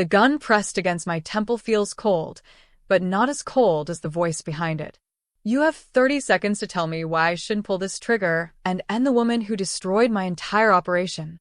The gun pressed against my temple feels cold, but not as cold as the voice behind it. You have 30 seconds to tell me why I shouldn't pull this trigger and end the woman who destroyed my entire operation.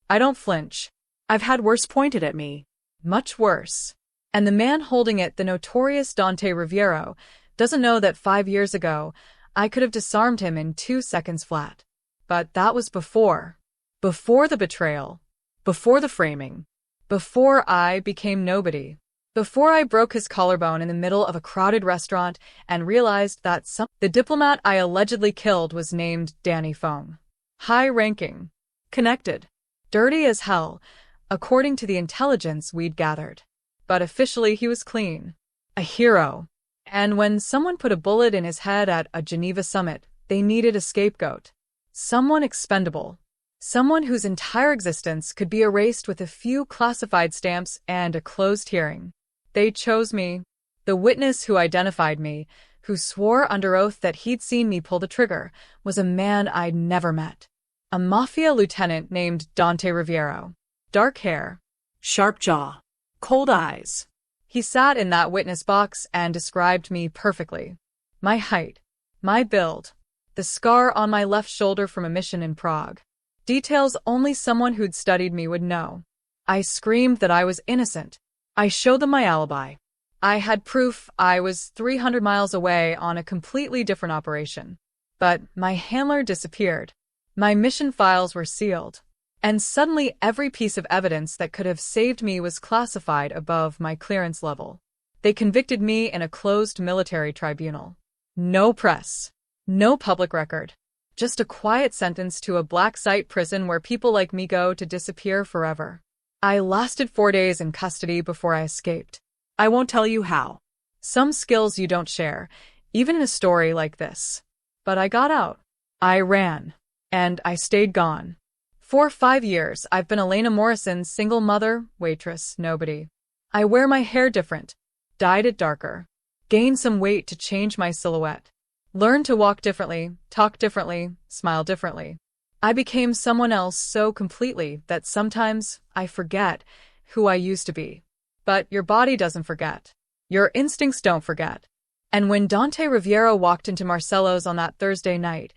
I don't flinch. I've had worse pointed at me. Much worse. And the man holding it, the notorious Dante Riviero, doesn't know that 5 years ago, I could have disarmed him in 2 seconds flat. But that was before. Before the betrayal. Before the framing. Before I became nobody. Before I broke his collarbone in the middle of a crowded restaurant and realized that the diplomat I allegedly killed was named Danny Fong. High-ranking. Connected. Dirty as hell, according to the intelligence we'd gathered. But officially he was clean. A hero. And when someone put a bullet in his head at a Geneva summit, they needed a scapegoat. Someone expendable. Someone whose entire existence could be erased with a few classified stamps and a closed hearing. They chose me. The witness who identified me, who swore under oath that he'd seen me pull the trigger, was a man I'd never met. A Mafia lieutenant named Dante Riviero. Dark hair. Sharp jaw. Cold eyes. He sat in that witness box and described me perfectly. My height. My build. The scar on my left shoulder from a mission in Prague. Details only someone who'd studied me would know. I screamed that I was innocent. I showed them my alibi. I had proof I was 300 miles away on a completely different operation. But my handler disappeared. My mission files were sealed. And suddenly every piece of evidence that could have saved me was classified above my clearance level. They convicted me in a closed military tribunal. No press. No public record. Just a quiet sentence to a black site prison where people like me go to disappear forever. I lasted 4 days in custody before I escaped. I won't tell you how. Some skills you don't share, even in a story like this. But I got out. I ran. And I stayed gone. For 5 years, I've been Elena Morrison's single mother, waitress, nobody. I wear my hair different, dyed it darker, gained some weight to change my silhouette, learned to walk differently, talk differently, smile differently. I became someone else so completely that sometimes I forget who I used to be. But your body doesn't forget. Your instincts don't forget. And when Dante Riviero walked into Marcello's on that Thursday night,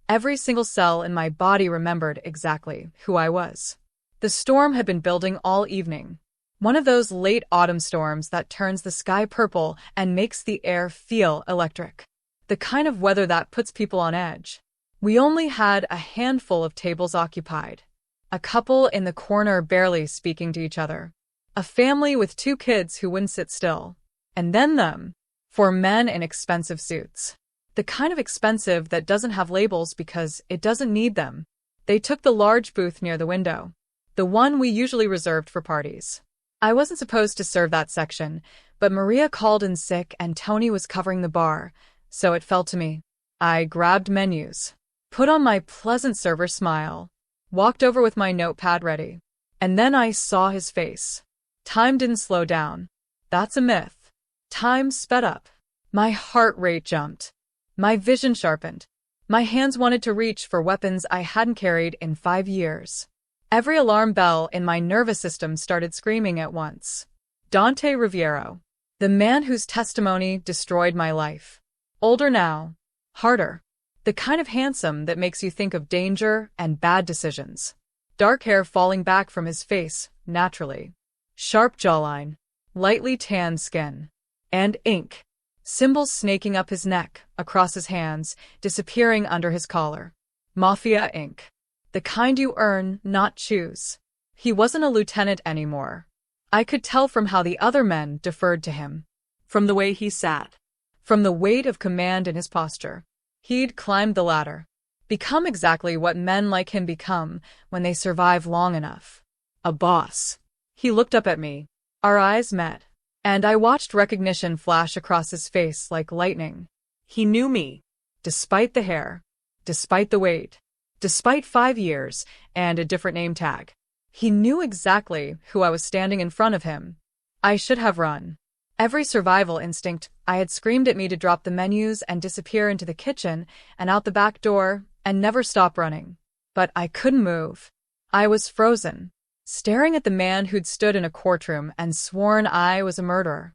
every single cell in my body remembered exactly who I was. The storm had been building all evening. One of those late autumn storms that turns the sky purple and makes the air feel electric. The kind of weather that puts people on edge. We only had a handful of tables occupied. A couple in the corner barely speaking to each other. A family with 2 kids who wouldn't sit still. And then them. 4 men in expensive suits. The kind of expensive that doesn't have labels because it doesn't need them. They took the large booth near the window. The one we usually reserved for parties. I wasn't supposed to serve that section, but Maria called in sick and Tony was covering the bar, so it fell to me. I grabbed menus. Put on my pleasant server smile. Walked over with my notepad ready. And then I saw his face. Time didn't slow down. That's a myth. Time sped up. My heart rate jumped. My vision sharpened. My hands wanted to reach for weapons I hadn't carried in 5 years. Every alarm bell in my nervous system started screaming at once. Dante Riviero. The man whose testimony destroyed my life. Older now. Harder. The kind of handsome that makes you think of danger and bad decisions. Dark hair falling back from his face, naturally. Sharp jawline. Lightly tanned skin. And ink. Symbols snaking up his neck, across his hands, disappearing under his collar. Mafia ink. The kind you earn, not choose. He wasn't a lieutenant anymore. I could tell from how the other men deferred to him. From the way he sat. From the weight of command in his posture. He'd climbed the ladder. Become exactly what men like him become when they survive long enough. A boss. He looked up at me. Our eyes met. And I watched recognition flash across his face like lightning. He knew me. Despite the hair. Despite the weight. Despite 5 years and a different name tag. He knew exactly who I was standing in front of him. I should have run. Every survival instinct I had screamed at me to drop the menus and disappear into the kitchen and out the back door and never stop running. But I couldn't move. I was frozen. staring at the man who'd stood in a courtroom and sworn I was a murderer.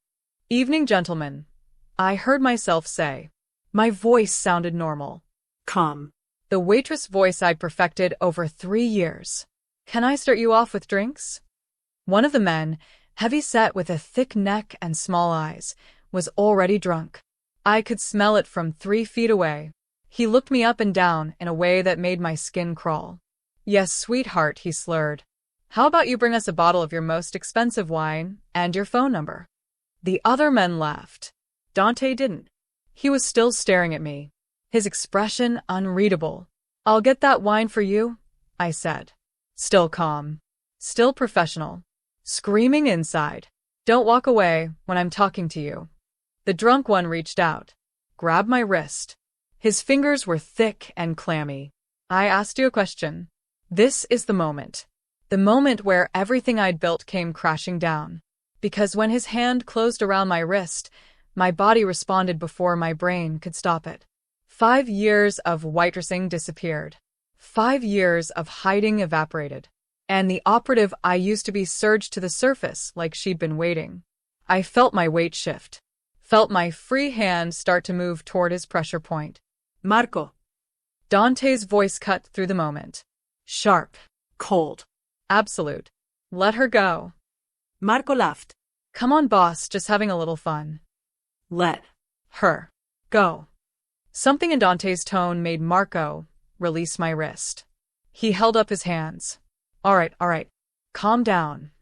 "Evening, gentlemen," I heard myself say. My voice sounded normal. Calm. The waitress voice I'd perfected over 3 years. "Can I start you off with drinks?" One of the men, heavy-set with a thick neck and small eyes, was already drunk. I could smell it from 3 feet away. He looked me up and down in a way that made my skin crawl. "Yes, sweetheart," he slurred. "How about you bring us a bottle of your most expensive wine and your phone number?" The other men laughed. Dante didn't. He was still staring at me, his expression unreadable. "I'll get that wine for you," I said. Still calm. Still professional. Screaming inside. "Don't walk away when I'm talking to you." The drunk one reached out, grabbed my wrist. His fingers were thick and clammy. "I asked you a question." This is the moment. The moment where everything I'd built came crashing down. Because when his hand closed around my wrist, my body responded before my brain could stop it. 5 years of waitressing disappeared. 5 years of hiding evaporated. And the operative I used to be surged to the surface like she'd been waiting. I felt my weight shift. Felt my free hand start to move toward his pressure point. Marco. Dante's voice cut through the moment. Sharp. Cold. Absolute. "Let her go." Marco laughed. "Come on, boss, just having a little fun." Let her go. Something in Dante's tone made Marco release my wrist. He held up his hands. All right. Calm down."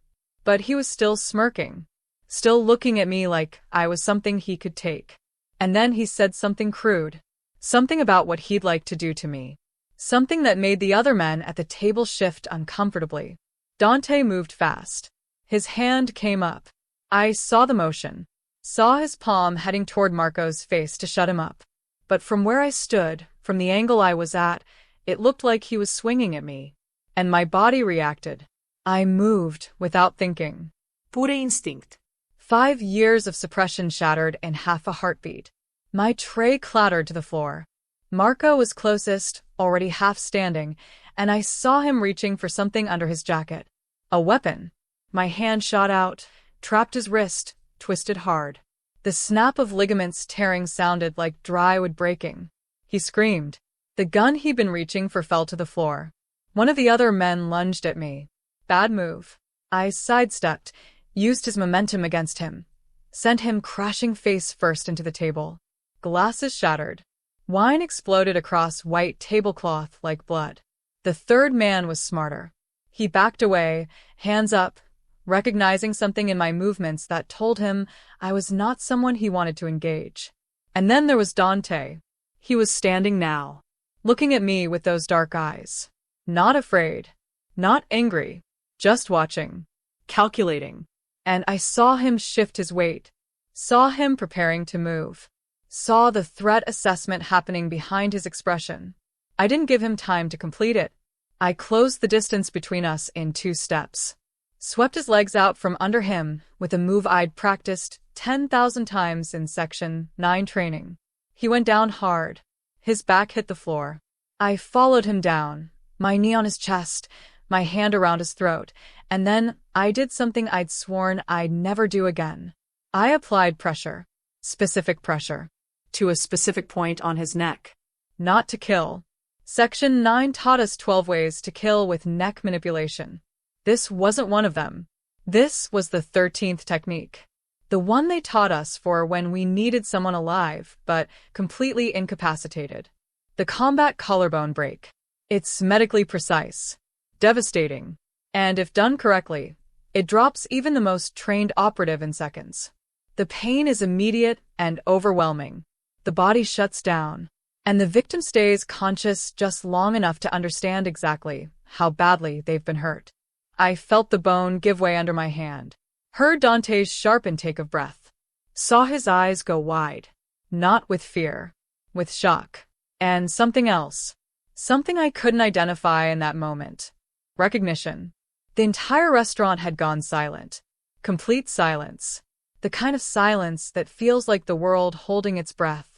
But he was still smirking, still looking at me like I was something he could take. And then he said something crude. Something about what he'd like to do to me. Something that made the other men at the table shift uncomfortably. Dante moved fast. His hand came up. I saw the motion. Saw his palm heading toward Marco's face to shut him up. But from where I stood, from the angle I was at, it looked like he was swinging at me. And my body reacted. I moved without thinking. Pure instinct. 5 years of suppression shattered in half a heartbeat. My tray clattered to the floor. Marco was closest, already half standing, and I saw him reaching for something under his jacket. A weapon. My hand shot out, trapped his wrist, twisted hard. The snap of ligaments tearing sounded like dry wood breaking. He screamed. The gun he'd been reaching for fell to the floor. One of the other men lunged at me. Bad move. I sidestepped, used his momentum against him, sent him crashing face first into the table. Glasses shattered. Wine exploded across white tablecloth like blood. The third man was smarter. He backed away, hands up, recognizing something in my movements that told him I was not someone he wanted to engage. And then there was Dante. He was standing now, looking at me with those dark eyes. Not afraid, not angry, just watching, calculating. And I saw him shift his weight, saw him preparing to move, saw the threat assessment happening behind his expression. I didn't give him time to complete it. I closed the distance between us in 2 steps. Swept his legs out from under him with a move I'd practiced 10,000 times in Section 9 training. He went down hard. His back hit the floor. I followed him down, my knee on his chest, my hand around his throat, and then I did something I'd sworn I'd never do again. I applied pressure. Specific pressure. To a specific point on his neck. Not to kill. Section 9 taught us 12 ways to kill with neck manipulation. This wasn't one of them. This was the 13th technique. The one they taught us for when we needed someone alive, but completely incapacitated. The combat collarbone break. It's medically precise, devastating, and if done correctly, it drops even the most trained operative in seconds. The pain is immediate and overwhelming. The body shuts down, and the victim stays conscious just long enough to understand exactly how badly they've been hurt. I felt the bone give way under my hand, heard Dante's sharp intake of breath, saw his eyes go wide, not with fear, with shock, and something else, something I couldn't identify in that moment. Recognition. The entire restaurant had gone silent. Complete silence. The kind of silence that feels like the world holding its breath.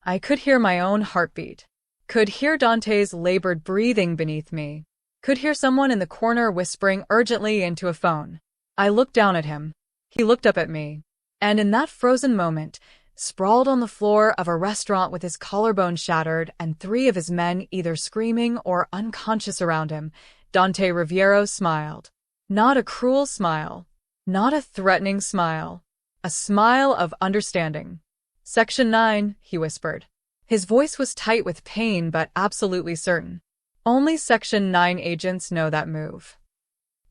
I could hear my own heartbeat. Could hear Dante's labored breathing beneath me. Could hear someone in the corner whispering urgently into a phone. I looked down at him. He looked up at me. And in that frozen moment, sprawled on the floor of a restaurant with his collarbone shattered and 3 of his men either screaming or unconscious around him, Dante Riviero smiled. Not a cruel smile. Not a threatening smile. A smile of understanding. Section 9, he whispered. His voice was tight with pain but absolutely certain. Only Section 9 agents know that move.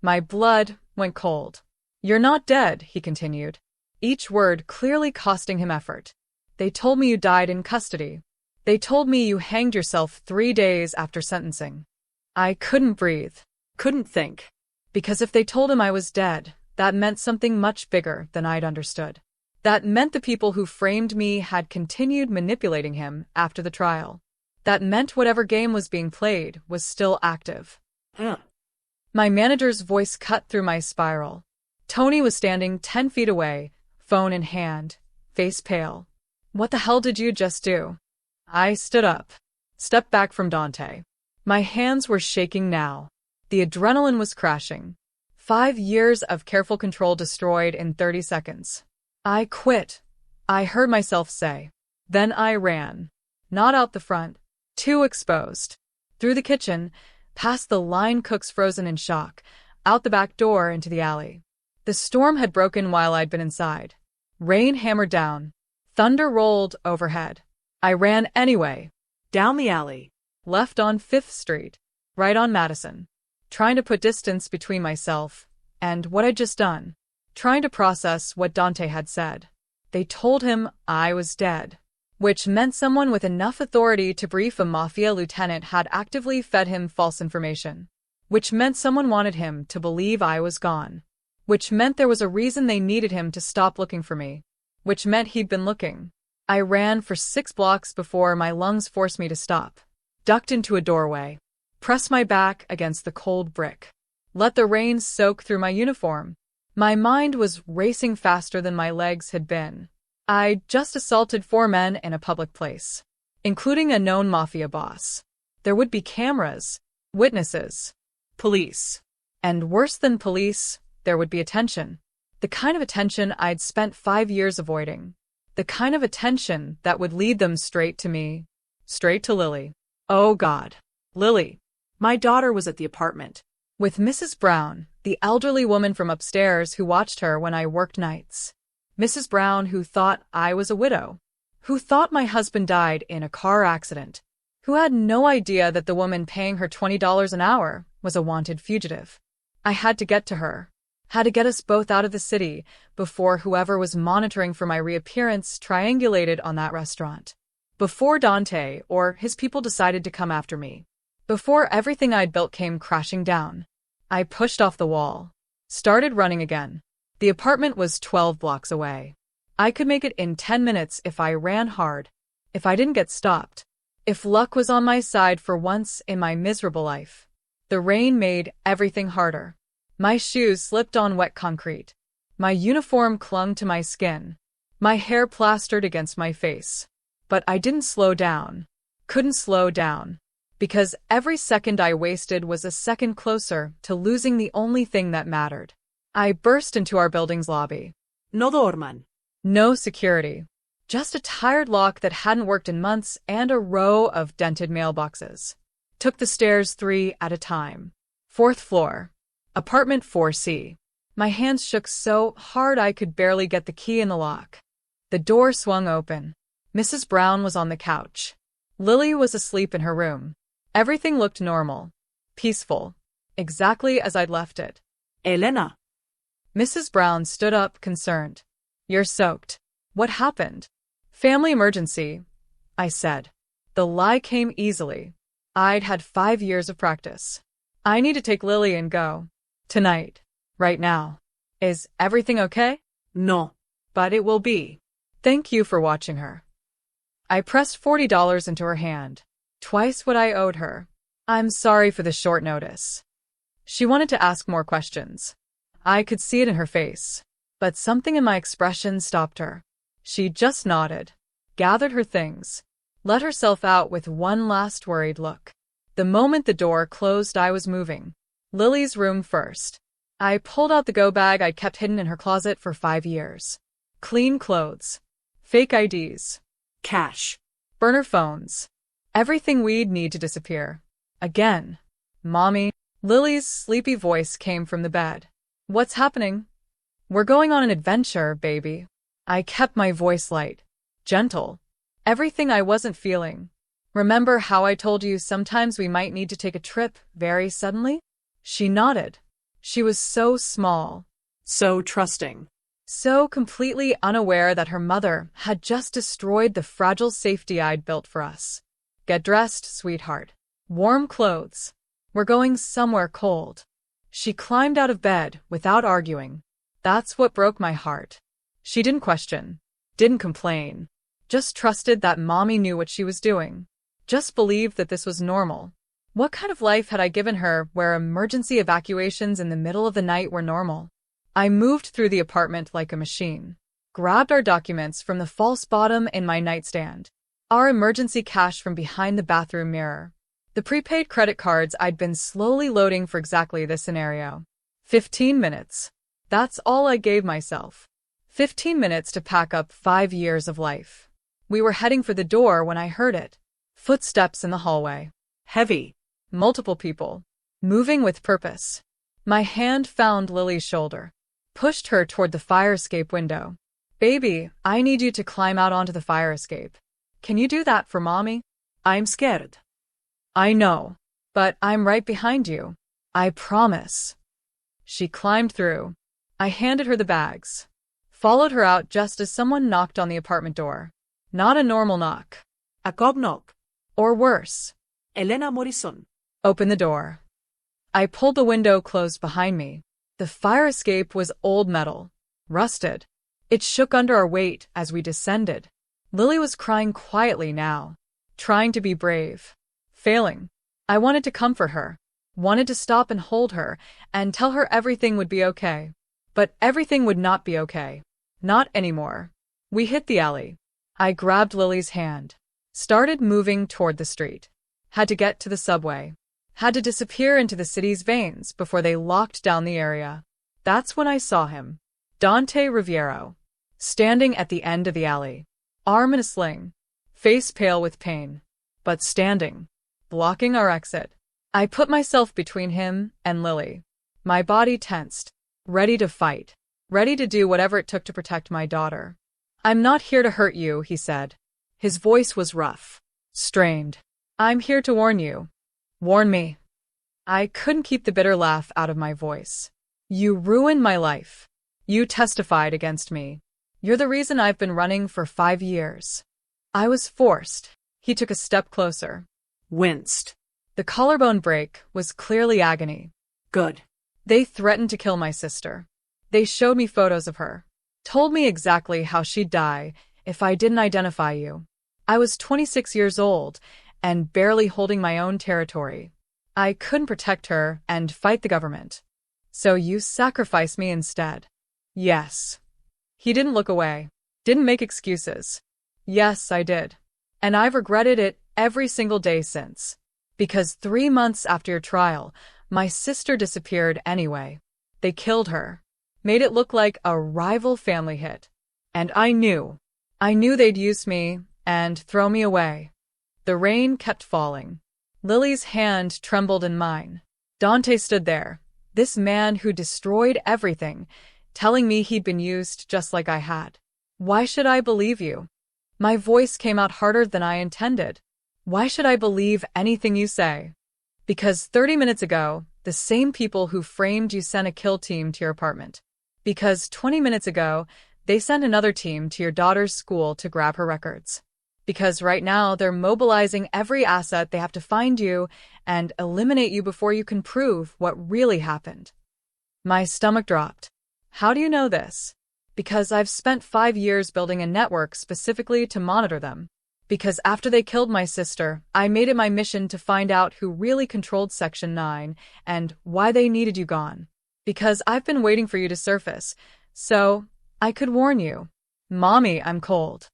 My blood went cold. You're not dead, he continued, each word clearly costing him effort. They told me you died in custody. They told me you hanged yourself 3 days after sentencing. I couldn't breathe, couldn't think. Because if they told him I was dead, that meant something much bigger than I'd understood. That meant the people who framed me had continued manipulating him after the trial. That meant whatever game was being played was still active. My manager's voice cut through my spiral. Tony was standing 10 feet away, phone in hand, face pale. What the hell did you just do? I stood up, stepped back from Dante. My hands were shaking now. The adrenaline was crashing. 5 years of careful control destroyed in 30 seconds. I quit, I heard myself say. Then I ran. Not out the front. Too exposed. Through the kitchen, past the line cooks frozen in shock, out the back door into the alley. The storm had broken while I'd been inside. Rain hammered down. Thunder rolled overhead. I ran anyway. Down the alley. Left on 5th Street. Right on Madison. Trying to put distance between myself and what I'd just done. Trying to process what Dante had said. They told him I was dead. Which meant someone with enough authority to brief a Mafia lieutenant had actively fed him false information. Which meant someone wanted him to believe I was gone. Which meant there was a reason they needed him to stop looking for me. Which meant he'd been looking. I ran for 6 blocks before my lungs forced me to stop. Ducked into a doorway. Pressed my back against the cold brick. Let the rain soak through my uniform. My mind was racing faster than my legs had been. I'd just assaulted 4 men in a public place, including a known Mafia boss. There would be cameras, witnesses, police. And worse than police, there would be attention. The kind of attention I'd spent 5 years avoiding. The kind of attention that would lead them straight to me. Straight to Lily. Oh God. Lily. My daughter was at the apartment. With Mrs. Brown, the elderly woman from upstairs who watched her when I worked nights. Mrs. Brown, who thought I was a widow, who thought my husband died in a car accident, who had no idea that the woman paying her $20 an hour was a wanted fugitive. I had to get to her, had to get us both out of the city before whoever was monitoring for my reappearance triangulated on that restaurant, before Dante or his people decided to come after me, before everything I'd built came crashing down. I pushed off the wall, started running again. The apartment was 12 blocks away. I could make it in 10 minutes if I ran hard, if I didn't get stopped, if luck was on my side for once in my miserable life. The rain made everything harder. My shoes slipped on wet concrete. My uniform clung to my skin. My hair plastered against my face. But I didn't slow down. Couldn't slow down. Because every second I wasted was a second closer to losing the only thing that mattered. I burst into our building's lobby. No dorman. No security. Just a tired lock that hadn't worked in months and a row of dented mailboxes. Took the stairs 3 at a time. 4th floor. Apartment 4C. My hands shook so hard I could barely get the key in the lock. The door swung open. Mrs. Brown was on the couch. Lily was asleep in her room. Everything looked normal. Peaceful. Exactly as I'd left it. Elena. Mrs. Brown stood up, concerned. You're soaked. What happened? Family emergency, I said. The lie came easily. I'd had 5 years of practice. I need to take Lily and go. Tonight. Right now. Is everything okay? No. But it will be. Thank you for watching her. I pressed $40 into her hand. Twice what I owed her. I'm sorry for the short notice. She wanted to ask more questions. I could see it in her face. But something in my expression stopped her. She just nodded, gathered her things, let herself out with one last worried look. The moment the door closed, I was moving. Lily's room first. I pulled out the go bag I'd kept hidden in her closet for 5 years. Clean clothes. Fake IDs. Cash. Burner phones. Everything we'd need to disappear. Again. Mommy. Lily's sleepy voice came from the bed. What's happening? We're going on an adventure, baby. I kept my voice light. Gentle. Everything I wasn't feeling. Remember how I told you sometimes we might need to take a trip very suddenly? She nodded. She was so small. So trusting. So completely unaware that her mother had just destroyed the fragile safety I'd built for us. Get dressed, sweetheart. Warm clothes. We're going somewhere cold. She climbed out of bed without arguing. That's what broke my heart. She didn't question, didn't complain, just trusted that Mommy knew what she was doing. Just believed that this was normal. What kind of life had I given her where emergency evacuations in the middle of the night were normal? I moved through the apartment like a machine. Grabbed our documents from the false bottom in my nightstand. Our emergency cash from behind the bathroom mirror. The prepaid credit cards I'd been slowly loading for exactly this scenario. 15 minutes. That's all I gave myself. 15 minutes to pack up 5 years of life. We were heading for the door when I heard it. Footsteps in the hallway. Heavy. Multiple people. Moving with purpose. My hand found Lily's shoulder. Pushed her toward the fire escape window. Baby, I need you to climb out onto the fire escape. Can you do that for Mommy? I'm scared. I know. But I'm right behind you. I promise. She climbed through. I handed her the bags. Followed her out just as someone knocked on the apartment door. Not a normal knock. A cob knock. Or worse. Elena Morrison. Open the door. I pulled the window closed behind me. The fire escape was old metal. Rusted. It shook under our weight as we descended. Lily was crying quietly now. Trying to be brave. Failing. I wanted to comfort her. Wanted to stop and hold her and tell her everything would be okay. But everything would not be okay. Not anymore. We hit the alley. I grabbed Lily's hand. Started moving toward the street. Had to get to the subway. Had to disappear into the city's veins before they locked down the area. That's when I saw him. Dante Riviero. Standing at the end of the alley. Arm in a sling. Face pale with pain. But standing. Blocking our exit. I put myself between him and Lily. My body tensed. Ready to fight. Ready to do whatever it took to protect my daughter. I'm not here to hurt you, he said. His voice was rough. Strained. I'm here to warn you. Warn me. I couldn't keep the bitter laugh out of my voice. You ruined my life. You testified against me. You're the reason I've been running for 5 years. I was forced. He took a step closer. Winced. The collarbone break was clearly agony. Good. They threatened to kill my sister. They showed me photos of her. Told me exactly how she'd die if I didn't identify you. I was 26 years old and barely holding my own territory. I couldn't protect her and fight the government. So you sacrificed me instead. Yes. He didn't look away. Didn't make excuses. Yes, I did. And I've regretted it every single day since. Because 3 months after your trial, my sister disappeared anyway. They killed her. Made it look like a rival family hit. And I knew they'd use me and throw me away. The rain kept falling. Lily's hand trembled in mine. Dante stood there, this man who destroyed everything, telling me he'd been used just like I had. Why should I believe you? My voice came out harder than I intended. Why should I believe anything you say? Because 30 minutes ago, the same people who framed you sent a kill team to your apartment. Because 20 minutes ago, they sent another team to your daughter's school to grab her records. Because right now, they're mobilizing every asset they have to find you and eliminate you before you can prove what really happened. My stomach dropped. How do you know this? Because I've spent 5 years building a network specifically to monitor them. Because after they killed my sister, I made it my mission to find out who really controlled Section 9 and why they needed you gone. Because I've been waiting for you to surface, so I could warn you. Mommy, I'm cold.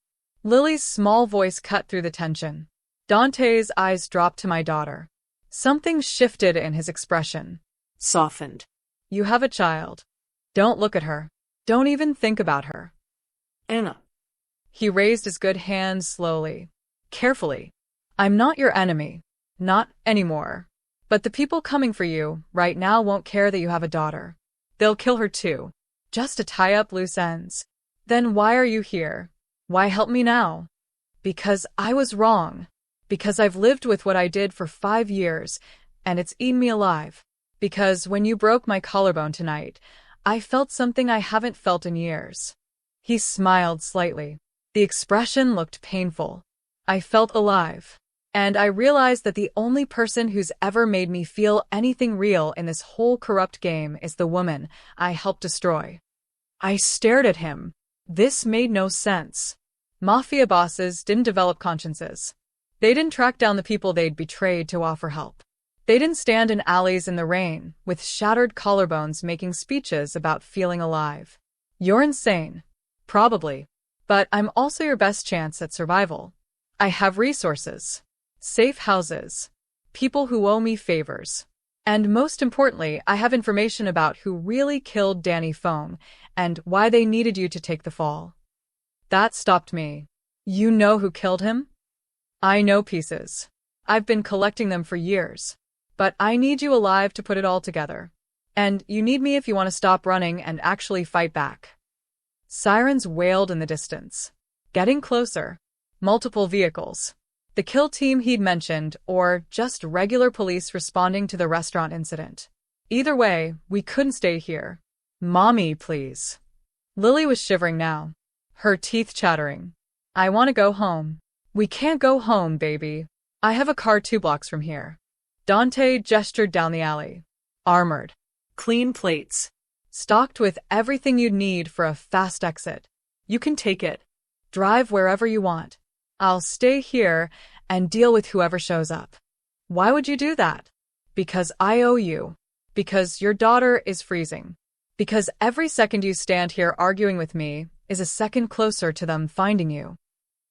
Lily's small voice cut through the tension. Dante's eyes dropped to my daughter. Something shifted in his expression. Softened. You have a child. Don't look at her. Don't even think about her. Anna. He raised his good hand slowly, carefully. I'm not your enemy. Not anymore. But the people coming for you right now won't care that you have a daughter. They'll kill her too, just to tie up loose ends. Then why are you here? Why help me now? Because I was wrong. Because I've lived with what I did for 5 years, and it's eaten me alive. Because when you broke my collarbone tonight, I felt something I haven't felt in years. He smiled slightly. The expression looked painful. I felt alive. And I realized that the only person who's ever made me feel anything real in this whole corrupt game is the woman I helped destroy. I stared at him. This made no sense. Mafia bosses didn't develop consciences. They didn't track down the people they'd betrayed to offer help. They didn't stand in alleys in the rain, with shattered collarbones making speeches about feeling alive. You're insane. Probably. But I'm also your best chance at survival. I have resources. Safe houses. People who owe me favors. And most importantly, I have information about who really killed Danny Foam and why they needed you to take the fall. That stopped me. You know who killed him? I know pieces. I've been collecting them for years. But I need you alive to put it all together. And you need me if you want to stop running and actually fight back. Sirens wailed in the distance. Getting closer. Multiple vehicles. The kill team he'd mentioned, or just regular police responding to the restaurant incident. Either way, we couldn't stay here. Mommy, please. Lily was shivering now, her teeth chattering. I want to go home. We can't go home, baby. I have a car 2 blocks from here. Dante gestured down the alley. Armored. Clean plates. Stocked with everything you'd need for a fast exit. You can take it. Drive wherever you want. I'll stay here and deal with whoever shows up. Why would you do that? Because I owe you. Because your daughter is freezing. Because every second you stand here arguing with me is a second closer to them finding you.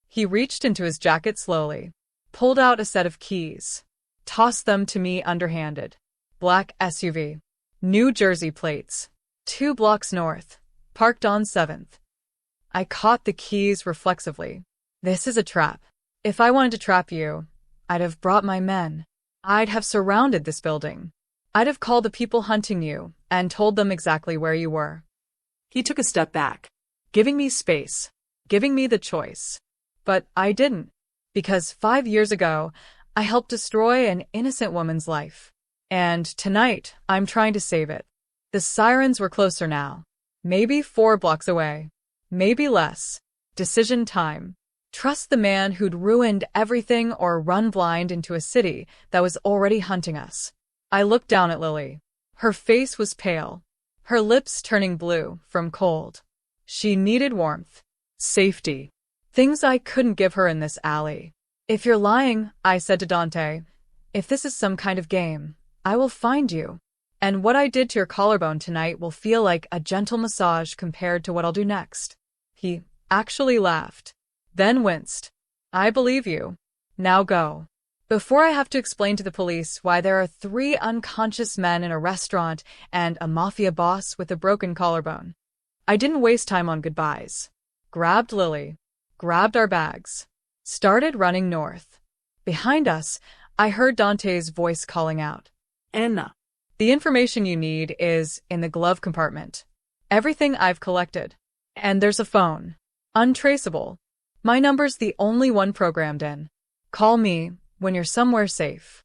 He reached into his jacket slowly, pulled out a set of keys, tossed them to me underhanded. Black SUV. New Jersey plates. 2 blocks north. Parked on 7th. I caught the keys reflexively. This is a trap. If I wanted to trap you, I'd have brought my men. I'd have surrounded this building. I'd have called the people hunting you and told them exactly where you were. He took a step back, Giving me space. Giving me the choice. But I didn't. Because 5 years ago, I helped destroy an innocent woman's life. And tonight, I'm trying to save it. The sirens were closer now. Maybe 4 blocks away. Maybe less. Decision time. Trust the man who'd ruined everything or run blind into a city that was already hunting us. I looked down at Lily. Her face was pale, her lips turning blue from cold. She needed warmth, safety, things I couldn't give her in this alley. If you're lying, I said to Dante, if this is some kind of game, I will find you. And what I did to your collarbone tonight will feel like a gentle massage compared to what I'll do next. He actually laughed. Then winced. I believe you. Now go. Before I have to explain to the police why there are 3 unconscious men in a restaurant and a mafia boss with a broken collarbone. I didn't waste time on goodbyes. Grabbed Lily. Grabbed our bags. Started running north. Behind us, I heard Dante's voice calling out. Anna. The information you need is in the glove compartment. Everything I've collected. And there's a phone. Untraceable. My number's the only one programmed in. Call me when you're somewhere safe.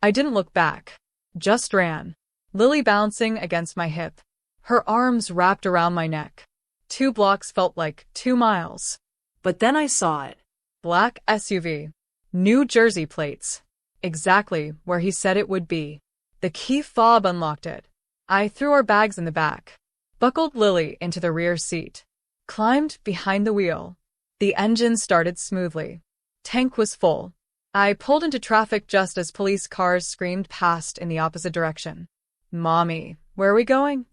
I didn't look back. Just ran. Lily bouncing against my hip. Her arms wrapped around my neck. 2 blocks felt like 2 miles. But then I saw it. Black SUV. New Jersey plates. Exactly where he said it would be. The key fob unlocked it. I threw our bags in the back. Buckled Lily into the rear seat. Climbed behind the wheel. The engine started smoothly. Tank was full. I pulled into traffic just as police cars screamed past in the opposite direction. Mommy, where are we going?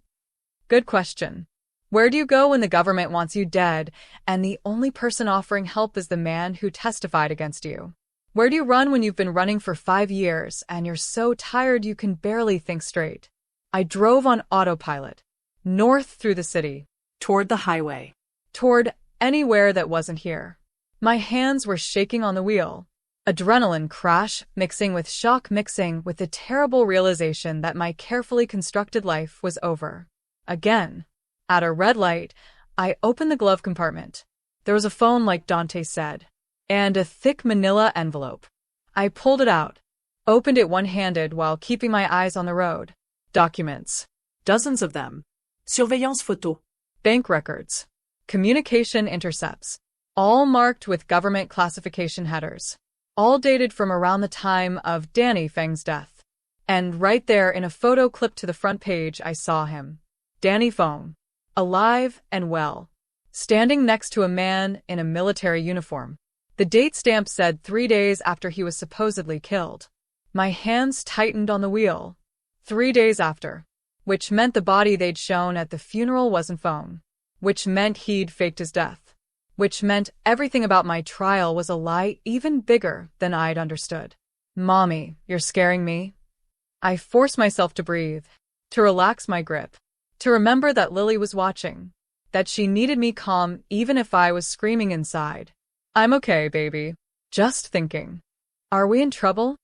Good question. Where do you go when the government wants you dead and the only person offering help is the man who testified against you? Where do you run when you've been running for 5 years and you're so tired you can barely think straight? I drove on autopilot, north through the city, Toward the highway. toward anywhere that wasn't here. My hands were shaking on the wheel. Adrenaline crash mixing with shock mixing with the terrible realization that my carefully constructed life was over. Again. At a red light, I opened the glove compartment. There was a phone like Dante said, and a thick manila envelope. I pulled it out, opened it one-handed while keeping my eyes on the road. Documents. Dozens of them. Surveillance photo. Bank records. Communication intercepts. All marked with government classification headers. All dated from around the time of Danny Feng's death. And right there in a photo clipped to the front page I saw him. Danny Feng. Alive and well. Standing next to a man in a military uniform. The date stamp said 3 days after he was supposedly killed. My hands tightened on the wheel. 3 days after. Which meant the body they'd shown at the funeral wasn't Feng. Which meant he'd faked his death. Which meant everything about my trial was a lie even bigger than I'd understood. Mommy, you're scaring me. I forced myself to breathe, to relax my grip, to remember that Lily was watching, that she needed me calm even if I was screaming inside. I'm okay, baby. Just thinking. Are we in trouble?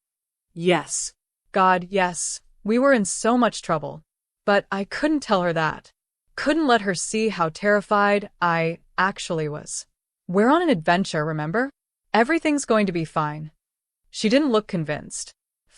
Yes. God, yes. We were in so much trouble. But I couldn't tell her that. Couldn't let her see how terrified I actually was. We're on an adventure, remember? Everything's going to be fine. She didn't look convinced.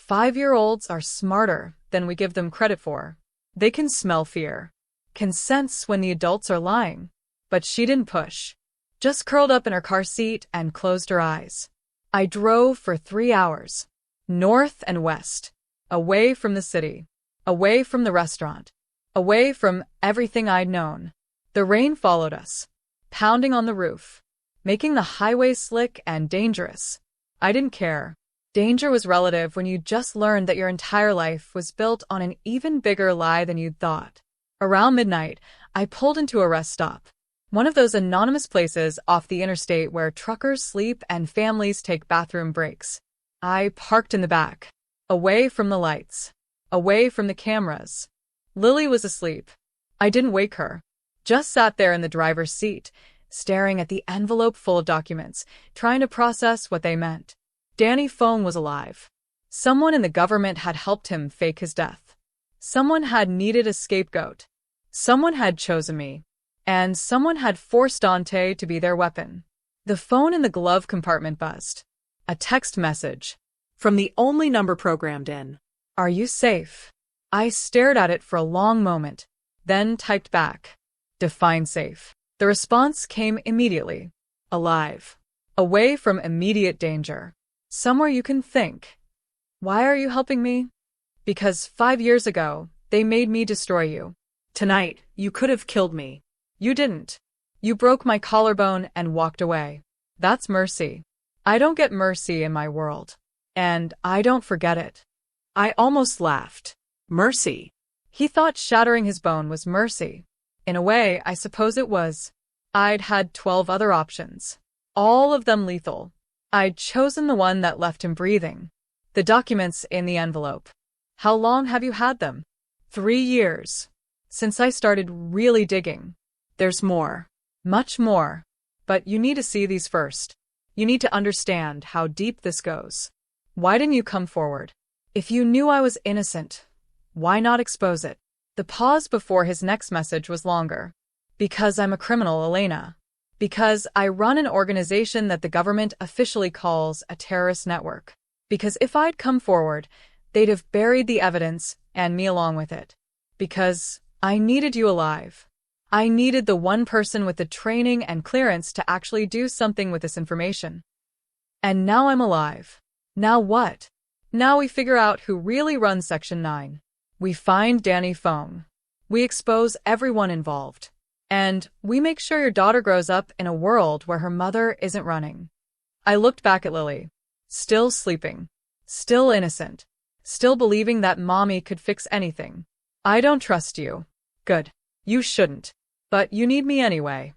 5-year-olds are smarter than we give them credit for. They can smell fear, can sense when the adults are lying. But she didn't push. Just curled up in her car seat and closed her eyes. I drove for 3 hours. North and west. Away from the city. Away from the restaurant. Away from everything I'd known. The rain followed us, pounding on the roof, making the highway slick and dangerous. I didn't care. Danger was relative when you just learned that your entire life was built on an even bigger lie than you'd thought. Around midnight, I pulled into a rest stop. One of those anonymous places off the interstate where truckers sleep and families take bathroom breaks. I parked in the back, away from the lights, away from the cameras. Lily was asleep. I didn't wake her. Just sat there in the driver's seat, staring at the envelope full of documents, trying to process what they meant. Danny Feng was alive. Someone in the government had helped him fake his death. Someone had needed a scapegoat. Someone had chosen me. And someone had forced Dante to be their weapon. The phone in the glove compartment buzzed. A text message. From the only number programmed in. Are you safe? I stared at it for a long moment, then typed back. Define safe. The response came immediately. Alive. Away from immediate danger. Somewhere you can think. Why are you helping me? Because 5 years ago, they made me destroy you. Tonight, you could have killed me. You didn't. You broke my collarbone and walked away. That's mercy. I don't get mercy in my world. And I don't forget it. I almost laughed. Mercy. He thought shattering his bone was mercy. In a way, I suppose it was. I'd had 12 other options. All of them lethal. I'd chosen the one that left him breathing. The documents in the envelope. How long have you had them? 3 years. Since I started really digging. There's more. Much more. But you need to see these first. You need to understand how deep this goes. Why didn't you come forward? If you knew I was innocent, why not expose it? The pause before his next message was longer. Because I'm a criminal, Elena. Because I run an organization that the government officially calls a terrorist network. Because if I'd come forward, they'd have buried the evidence and me along with it. Because I needed you alive. I needed the one person with the training and clearance to actually do something with this information. And now I'm alive. Now what? Now we figure out who really runs Section 9. We find Danny Feng. We expose everyone involved. And we make sure your daughter grows up in a world where her mother isn't running. I looked back at Lily. Still sleeping. Still innocent. Still believing that mommy could fix anything. I don't trust you. Good. You shouldn't. But you need me anyway.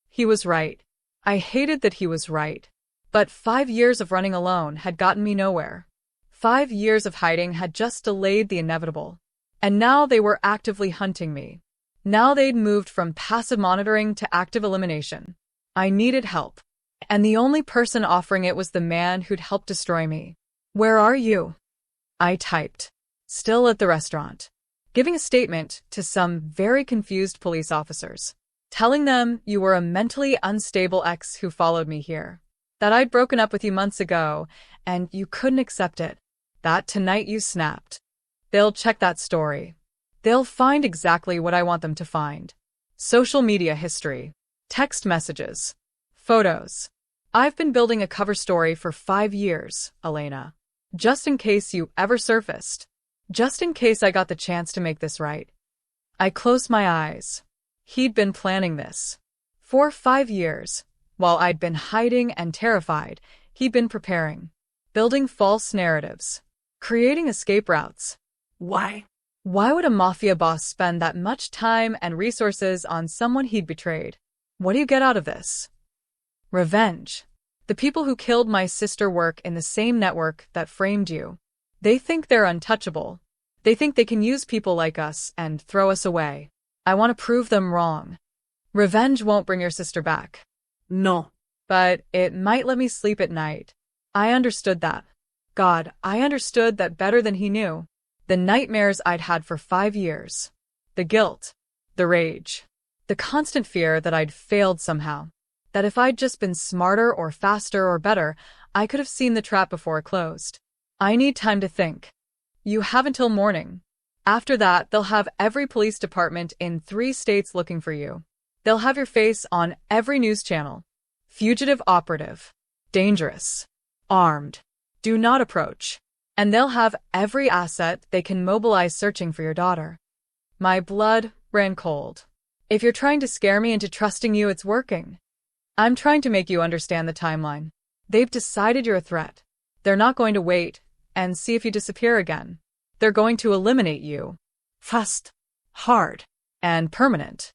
He was right. I hated that he was right. But 5 years of running alone had gotten me nowhere. 5 years of hiding had just delayed the inevitable. And now they were actively hunting me. Now they'd moved from passive monitoring to active elimination. I needed help. And the only person offering it was the man who'd helped destroy me. "Where are you?" I typed. "Still at the restaurant." Giving a statement to some very confused police officers. Telling them you were a mentally unstable ex who followed me here. That I'd broken up with you months ago, and you couldn't accept it. That tonight you snapped. They'll check that story. They'll find exactly what I want them to find. Social media history. Text messages. Photos. I've been building a cover story for 5 years, Elena. Just in case you ever surfaced. Just in case I got the chance to make this right. I closed my eyes. He'd been planning this. For 5 years, while I'd been hiding and terrified, he'd been preparing. Building false narratives. Creating escape routes. Why? Why would a mafia boss spend that much time and resources on someone he'd betrayed? What do you get out of this? Revenge. The people who killed my sister work in the same network that framed you. They think they're untouchable. They think they can use people like us and throw us away. I want to prove them wrong. Revenge won't bring your sister back. No. But it might let me sleep at night. I understood that. God, I understood that better than he knew. The nightmares I'd had for 5 years. The guilt. The rage. The constant fear that I'd failed somehow. That if I'd just been smarter or faster or better, I could have seen the trap before it closed. I need time to think. You have until morning. After that, they'll have every police department in 3 states looking for you. They'll have your face on every news channel. Fugitive operative. Dangerous. Armed. Do not approach. And they'll have every asset they can mobilize searching for your daughter. My blood ran cold. If you're trying to scare me into trusting you, it's working. I'm trying to make you understand the timeline. They've decided you're a threat. They're not going to wait and see if you disappear again. They're going to eliminate you. Fast, hard, and permanent.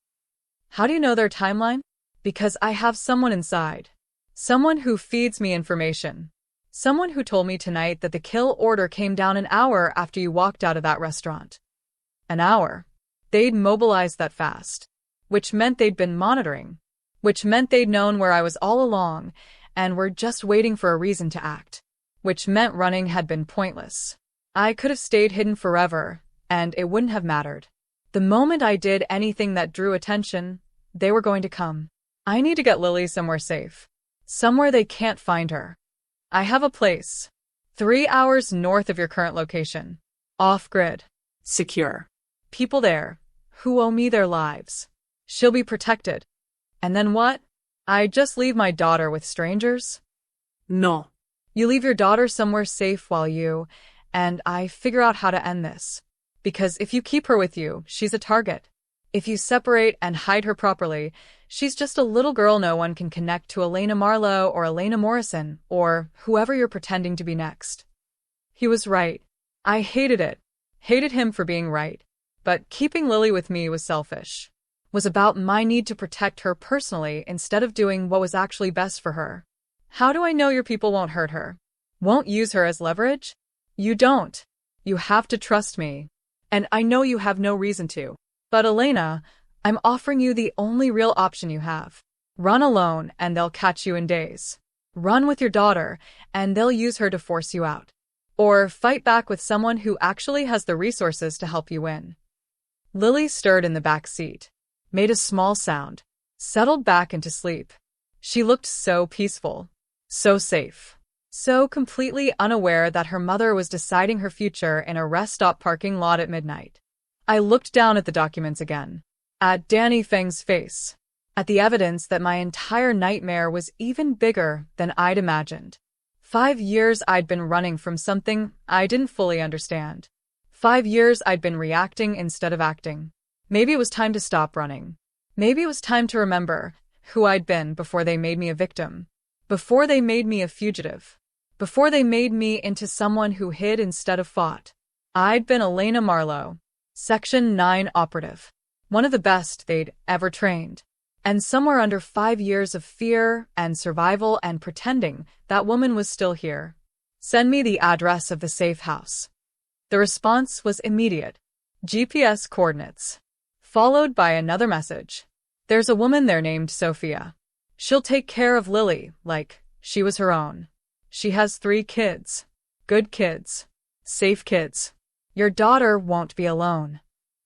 How do you know their timeline? Because I have someone inside. Someone who feeds me information. Someone who told me tonight that the kill order came down an hour after you walked out of that restaurant. An hour. They'd mobilized that fast. Which meant they'd been monitoring. Which meant they'd known where I was all along, and were just waiting for a reason to act. Which meant running had been pointless. I could have stayed hidden forever, and it wouldn't have mattered. The moment I did anything that drew attention, they were going to come. I need to get Lily somewhere safe. Somewhere they can't find her. I have a place. 3 hours north of your current location. Off-grid. Secure. People there, who owe me their lives. She'll be protected. And then what? I just leave my daughter with strangers? No. You leave your daughter somewhere safe while you, and I figure out how to end this. Because if you keep her with you, she's a target. If you separate and hide her properly, she's just a little girl no one can connect to Elena Marlowe or Elena Morrison or whoever you're pretending to be next. He was right. I hated it. Hated him for being right. But keeping Lily with me was selfish. Was about my need to protect her personally instead of doing what was actually best for her. How do I know your people won't hurt her? Won't use her as leverage? You don't. You have to trust me. And I know you have no reason to. But Elena, I'm offering you the only real option you have. Run alone and they'll catch you in days. Run with your daughter and they'll use her to force you out. Or fight back with someone who actually has the resources to help you win. Lily stirred in the back seat, made a small sound, settled back into sleep. She looked so peaceful, so safe, so completely unaware that her mother was deciding her future in a rest stop parking lot at midnight. I looked down at the documents again, at Danny Feng's face, at the evidence that my entire nightmare was even bigger than I'd imagined. 5 years I'd been running from something I didn't fully understand. 5 years I'd been reacting instead of acting. Maybe it was time to stop running. Maybe it was time to remember who I'd been before they made me a victim. Before they made me a fugitive. Before they made me into someone who hid instead of fought. I'd been Elena Marlowe. Section 9 operative. One of the best they'd ever trained. And somewhere under 5 years of fear and survival and pretending, that woman was still here. Send me the address of the safe house. The response was immediate. GPS coordinates. Followed by another message. There's a woman there named Sophia. She'll take care of Lily like she was her own. She has 3 kids. Good kids. Safe kids. Your daughter won't be alone.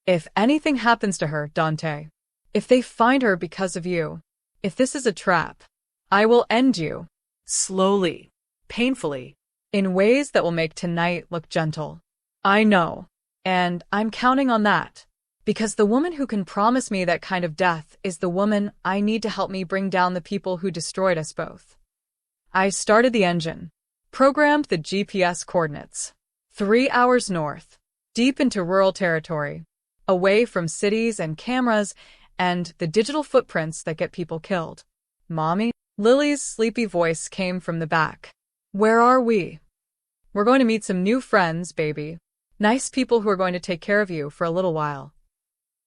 If anything happens to her, Dante, if they find her because of you, if this is a trap, I will end you. Slowly. Painfully. In ways that will make tonight look gentle. I know. And I'm counting on that. Because the woman who can promise me that kind of death is the woman I need to help me bring down the people who destroyed us both. I started the engine. Programmed the GPS coordinates. 3 hours north. Deep into rural territory. Away from cities and cameras and the digital footprints that get people killed. Mommy? Lily's sleepy voice came from the back. Where are we? We're going to meet some new friends, baby. Nice people who are going to take care of you for a little while.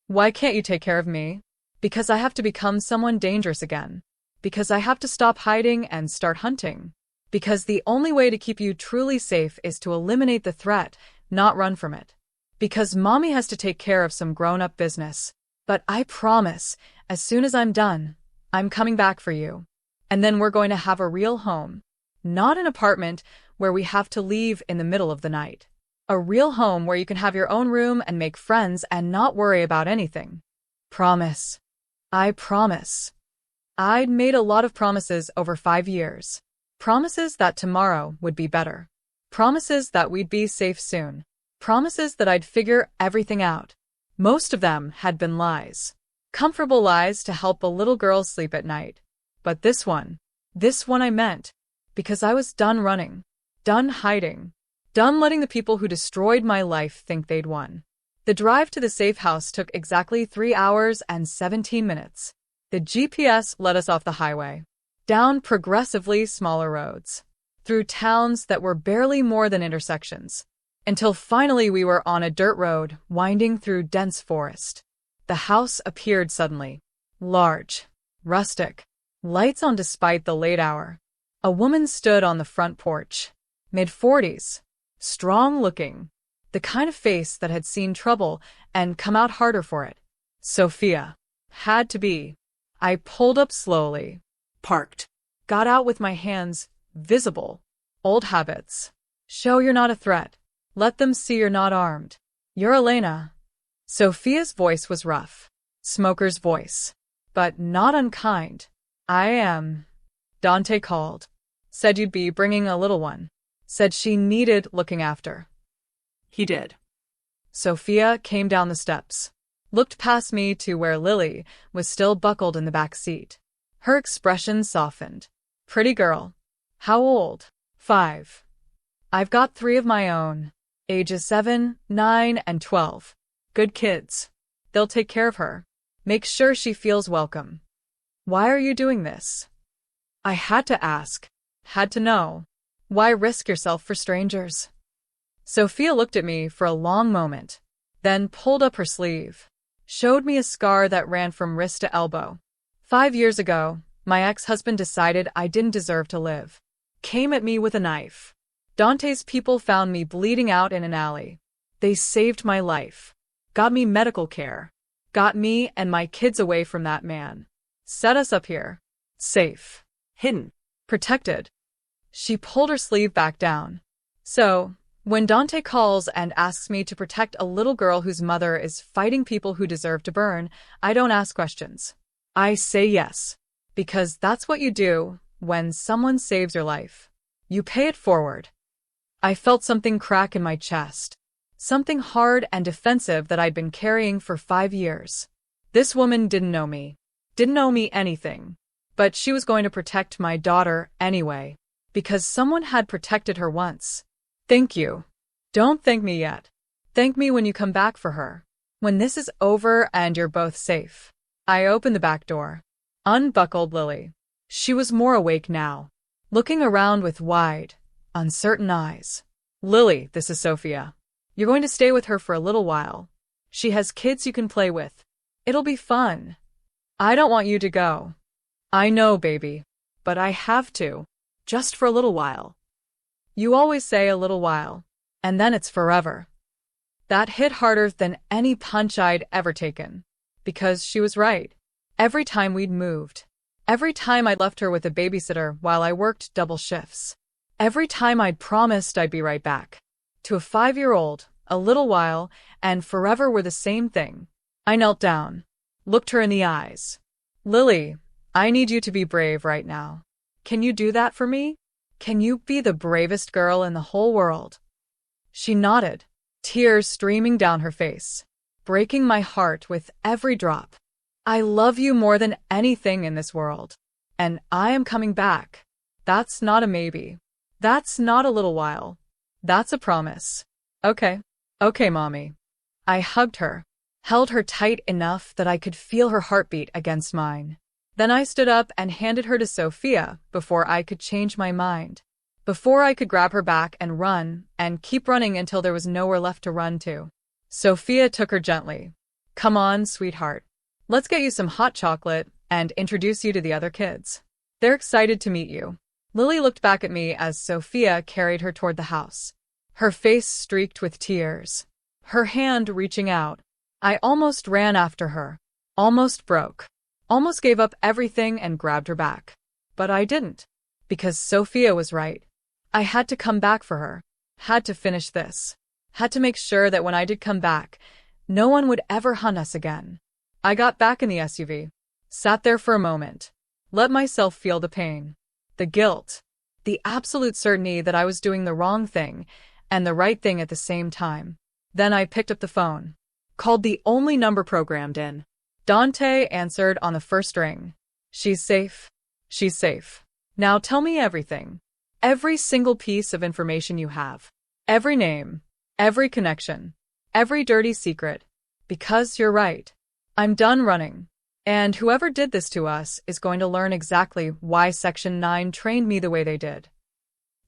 Why can't you take care of me? Because I have to become someone dangerous again. Because I have to stop hiding and start hunting. Because the only way to keep you truly safe is to eliminate the threat, not run from it. Because Mommy has to take care of some grown-up business. But I promise, as soon as I'm done, I'm coming back for you. And then we're going to have a real home. Not an apartment where we have to leave in the middle of the night. A real home where you can have your own room and make friends and not worry about anything. Promise. I promise. I'd made a lot of promises over 5 years. Promises that tomorrow would be better. Promises that we'd be safe soon. Promises that I'd figure everything out. Most of them had been lies. Comfortable lies to help a little girl sleep at night. But this one I meant. Because I was done running. Done hiding. Done letting the people who destroyed my life think they'd won. The drive to the safe house took exactly 3 hours and 17 minutes. The GPS led us off the highway. Down progressively smaller roads. Through towns that were barely more than intersections. Until finally we were on a dirt road winding through dense forest. The house appeared suddenly. Large. Rustic. Lights on despite the late hour. A woman stood on the front porch. Mid-40s. Strong-looking. The kind of face that had seen trouble and come out harder for it. Sophia. Had to be. I pulled up slowly. Parked. Got out with my hands visible. Old habits. Show you're not a threat. Let them see you're not armed. You're Elena. Sophia's voice was rough. Smoker's voice. But not unkind. I am. Dante called. Said you'd be bringing a little one. Said she needed looking after. He did. Sophia came down the steps. Looked past me to where Lily was still buckled in the back seat. Her expression softened. Pretty girl. How old? 5. I've got 3 of my own. Ages 7, 9, and 12. Good kids. They'll take care of her. Make sure she feels welcome. Why are you doing this? I had to ask. Had to know. Why risk yourself for strangers? Sophia looked at me for a long moment, then pulled up her sleeve. Showed me a scar that ran from wrist to elbow. 5 years ago, my ex-husband decided I didn't deserve to live. Came at me with a knife. Dante's people found me bleeding out in an alley. They saved my life. Got me medical care. Got me and my kids away from that man. Set us up here. Safe. Hidden. Protected. She pulled her sleeve back down. So, when Dante calls and asks me to protect a little girl whose mother is fighting people who deserve to burn, I don't ask questions. I say yes. Because that's what you do when someone saves your life. You pay it forward. I felt something crack in my chest. Something hard and defensive that I'd been carrying for 5 years. This woman didn't know me. Didn't owe me anything. But she was going to protect my daughter anyway. Because someone had protected her once. Thank you. Don't thank me yet. Thank me when you come back for her. When this is over and you're both safe. I opened the back door. Unbuckled Lily. She was more awake now. Looking around with wide, uncertain eyes. Lily, this is Sophia. You're going to stay with her for a little while. She has kids you can play with. It'll be fun. I don't want you to go. I know, baby. But I have to. Just for a little while. You always say a little while. And then it's forever. That hit harder than any punch I'd ever taken. Because she was right. Every time we'd moved. Every time I'd left her with a babysitter while I worked double shifts. Every time I'd promised I'd be right back. To a 5-year-old, a little while, and forever were the same thing. I knelt down. Looked her in the eyes. Lily, I need you to be brave right now. Can you do that for me? Can you be the bravest girl in the whole world? She nodded, tears streaming down her face, breaking my heart with every drop. I love you more than anything in this world. And I am coming back. That's not a maybe. That's not a little while. That's a promise. Okay. Okay, Mommy. I hugged her, held her tight enough that I could feel her heartbeat against mine. Then I stood up and handed her to Sophia before I could change my mind. Before I could grab her back and run, and keep running until there was nowhere left to run to. Sophia took her gently. Come on, sweetheart. Let's get you some hot chocolate and introduce you to the other kids. They're excited to meet you. Lily looked back at me as Sophia carried her toward the house. Her face streaked with tears. Her hand reaching out. I almost ran after her. Almost broke. Almost gave up everything and grabbed her back. But I didn't. Because Sophia was right. I had to come back for her. Had to finish this. Had to make sure that when I did come back, no one would ever hunt us again. I got back in the SUV. Sat there for a moment. Let myself feel the pain. The guilt. The absolute certainty that I was doing the wrong thing and the right thing at the same time. Then I picked up the phone. Called the only number programmed in. Dante answered on the first ring. She's safe. She's safe. Now tell me everything. Every single piece of information you have. Every name. Every connection. Every dirty secret. Because you're right. I'm done running. And whoever did this to us is going to learn exactly why Section 9 trained me the way they did.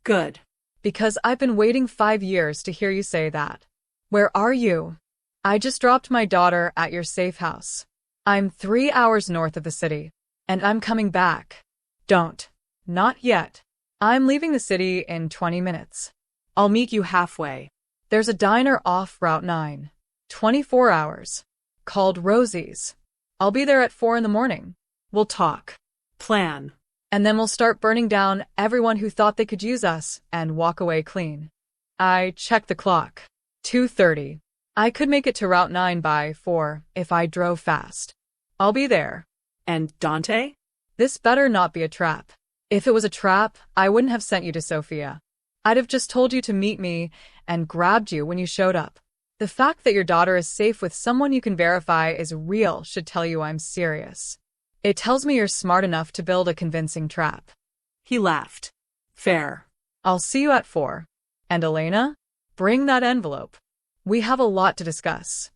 Good. Because I've been waiting 5 years to hear you say that. Where are you? I just dropped my daughter at your safe house. I'm 3 hours north of the city. And I'm coming back. Don't. Not yet. I'm leaving the city in 20 minutes. I'll meet you halfway. There's a diner off Route 9. 24 hours. Called Rosie's. I'll be there at 4 in the morning. We'll talk. Plan. And then we'll start burning down everyone who thought they could use us and walk away clean. I checked the clock. 2:30. I could make it to Route 9 by 4 if I drove fast. I'll be there. And Dante? This better not be a trap. If it was a trap, I wouldn't have sent you to Sophia. I'd have just told you to meet me and grabbed you when you showed up. The fact that your daughter is safe with someone you can verify is real should tell you I'm serious. It tells me you're smart enough to build a convincing trap. He laughed. Fair. I'll see you at 4. And Elena? Bring that envelope. We have a lot to discuss.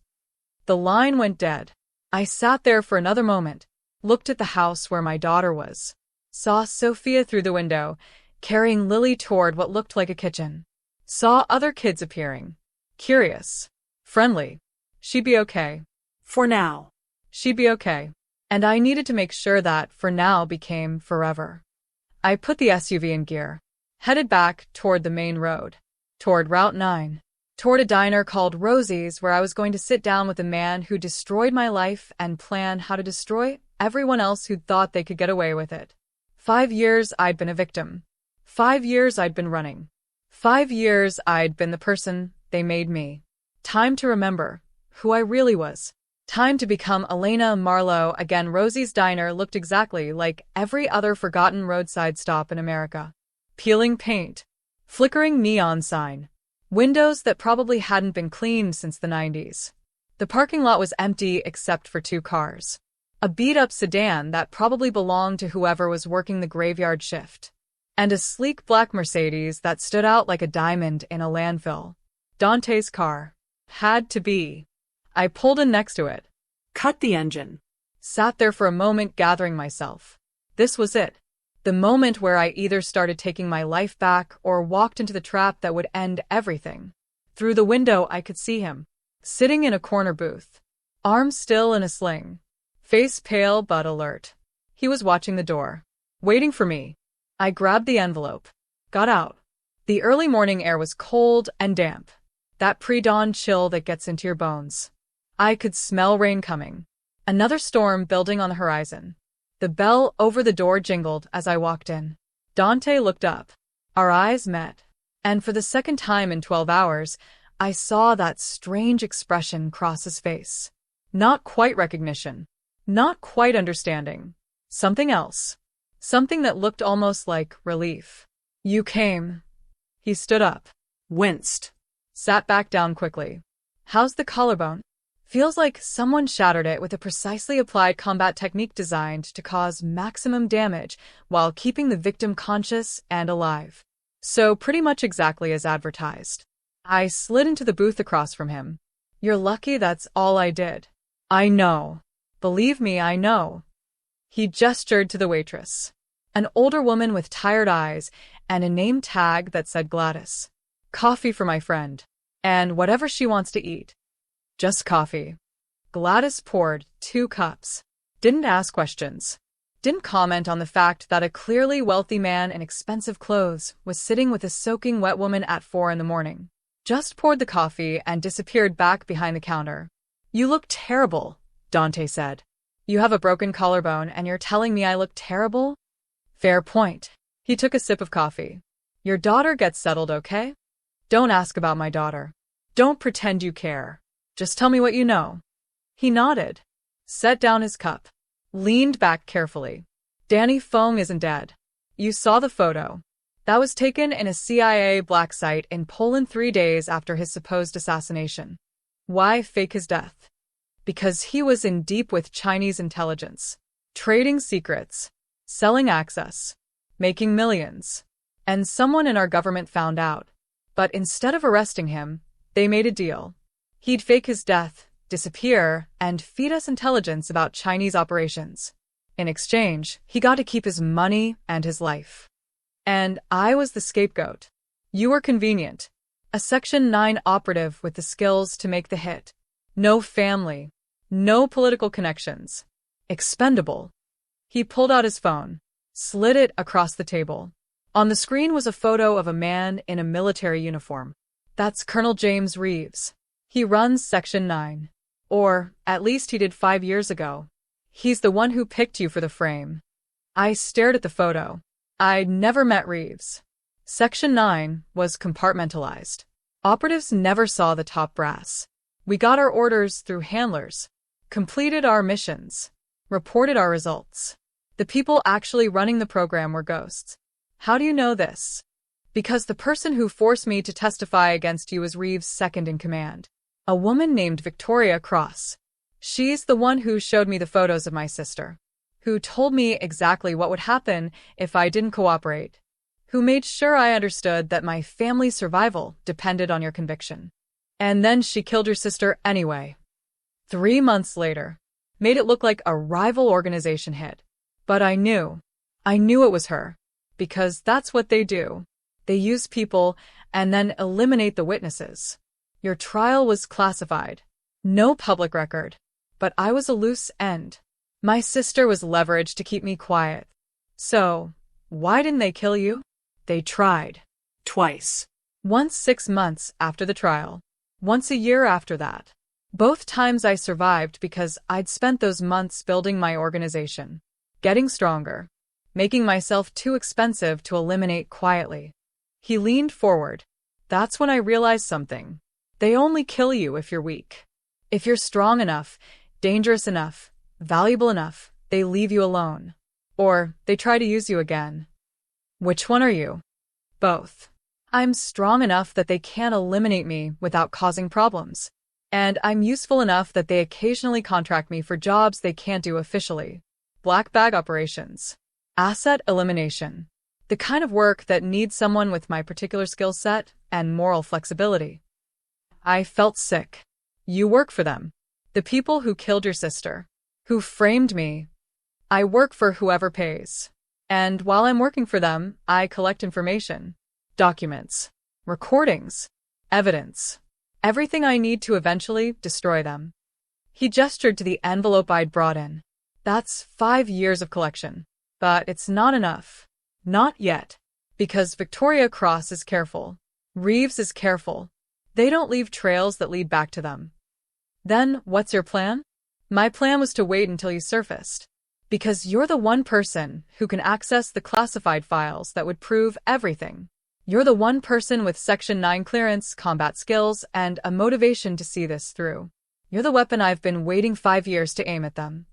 The line went dead. I sat there for another moment, looked at the house where my daughter was. Saw Sophia through the window, carrying Lily toward what looked like a kitchen. Saw other kids appearing. Curious. Friendly. She'd be okay. For now. She'd be okay. And I needed to make sure that for now became forever. I put the SUV in gear. Headed back toward the main road. Toward Route 9. Toward a diner called Rosie's where I was going to sit down with a man who destroyed my life and plan how to destroy everyone else who'd thought they could get away with it. 5 years I'd been a victim. 5 years I'd been running. 5 years I'd been the person they made me. Time to remember who I really was. Time to become Elena Marlowe again. Rosie's diner looked exactly like every other forgotten roadside stop in America. Peeling paint. Flickering neon sign. Windows that probably hadn't been cleaned since the 90s. The parking lot was empty except for 2 cars. A beat-up sedan that probably belonged to whoever was working the graveyard shift. And a sleek black Mercedes that stood out like a diamond in a landfill. Dante's car. Had to be. I pulled in next to it. Cut the engine. Sat there for a moment gathering myself. This was it. The moment where I either started taking my life back or walked into the trap that would end everything. Through the window I could see him. Sitting in a corner booth. Arms still in a sling. face pale but alert. He was watching the door, waiting for me. I grabbed the envelope, got out. The early morning air was cold and damp, that pre-dawn chill that gets into your bones. I could smell rain coming, another storm building on the horizon. The bell over the door jingled as I walked in. Dante looked up. Our eyes met, and for the second time in 12 hours, I saw that strange expression cross his face. Not quite recognition, not quite understanding. Something else. Something that looked almost like relief. You came. He stood up, Winced. sat back down quickly. How's the collarbone? Feels like someone shattered it with a precisely applied combat technique designed to cause maximum damage while keeping the victim conscious and alive. So pretty much exactly as advertised. I slid into the booth across from him. You're lucky that's all I did. I know. Believe me, I know. He gestured to the waitress, an older woman with tired eyes and a name tag that said Gladys. Coffee for my friend. And whatever she wants to eat. Just coffee. Gladys poured 2 cups. Didn't ask questions. Didn't comment on the fact that a clearly wealthy man in expensive clothes was sitting with a soaking wet woman at 4 in the morning. Just poured the coffee and disappeared back behind the counter. You look terrible, Dante said. You have a broken collarbone and you're telling me I look terrible? Fair point. He took a sip of coffee. Your daughter gets settled, okay? Don't ask about my daughter. Don't pretend you care. Just tell me what you know. He nodded, set down his cup, leaned back carefully. Danny Fong isn't dead. You saw the photo. That was taken in a CIA black site in Poland 3 days after his supposed assassination. Why fake his death? Because he was in deep with Chinese intelligence, trading secrets, selling access, making millions. And someone in our government found out. But instead of arresting him, they made a deal. He'd fake his death, disappear, and feed us intelligence about Chinese operations. In exchange, he got to keep his money and his life. And I was the scapegoat. You were convenient. A Section 9 operative with the skills to make the hit. No family. No political connections. Expendable. He pulled out his phone, slid it across the table. On the screen was a photo of a man in a military uniform. That's Colonel James Reeves. He runs Section 9. Or, at least he did 5 years ago. He's the one who picked you for the frame. I stared at the photo. I'd never met Reeves. Section 9 was compartmentalized. Operatives never saw the top brass. We got our orders through handlers, completed our missions, reported our results. The people actually running the program were ghosts. How do you know this? Because the person who forced me to testify against you was Reeves' second in command. A woman named Victoria Cross. She's the one who showed me the photos of my sister. Who told me exactly what would happen if I didn't cooperate. Who made sure I understood that my family's survival depended on your conviction. And then she killed your sister anyway. 3 months later. Made it look like a rival organization hit. But I knew it was her. Because that's what they do. They use people and then eliminate the witnesses. Your trial was classified. No public record. But I was a loose end. My sister was leveraged to keep me quiet. So, why didn't they kill you? They tried. Twice. Once 6 months after the trial. Once a year after that. Both times I survived because I'd spent those months building my organization. Getting stronger. Making myself too expensive to eliminate quietly. He leaned forward. That's when I realized something. They only kill you if you're weak. If you're strong enough, dangerous enough, valuable enough, they leave you alone. Or they try to use you again. Which one are you? Both. I'm strong enough that they can't eliminate me without causing problems. And I'm useful enough that they occasionally contract me for jobs they can't do officially. Black bag operations. Asset elimination. The kind of work that needs someone with my particular skill set and moral flexibility. I felt sick. You work for them. The people who killed your sister. Who framed me. I work for whoever pays. And while I'm working for them, I collect information. Documents. Recordings. Evidence. Everything I need to eventually destroy them. He gestured to the envelope I'd brought in. That's 5 years of collection. But it's not enough. Not yet. Because Victoria Cross is careful. Reeves is careful. They don't leave trails that lead back to them. Then, what's your plan? My plan was to wait until you surfaced. Because you're the one person who can access the classified files that would prove everything. You're the one person with Section 9 clearance, combat skills, and a motivation to see this through. You're the weapon I've been waiting 5 years to aim at them.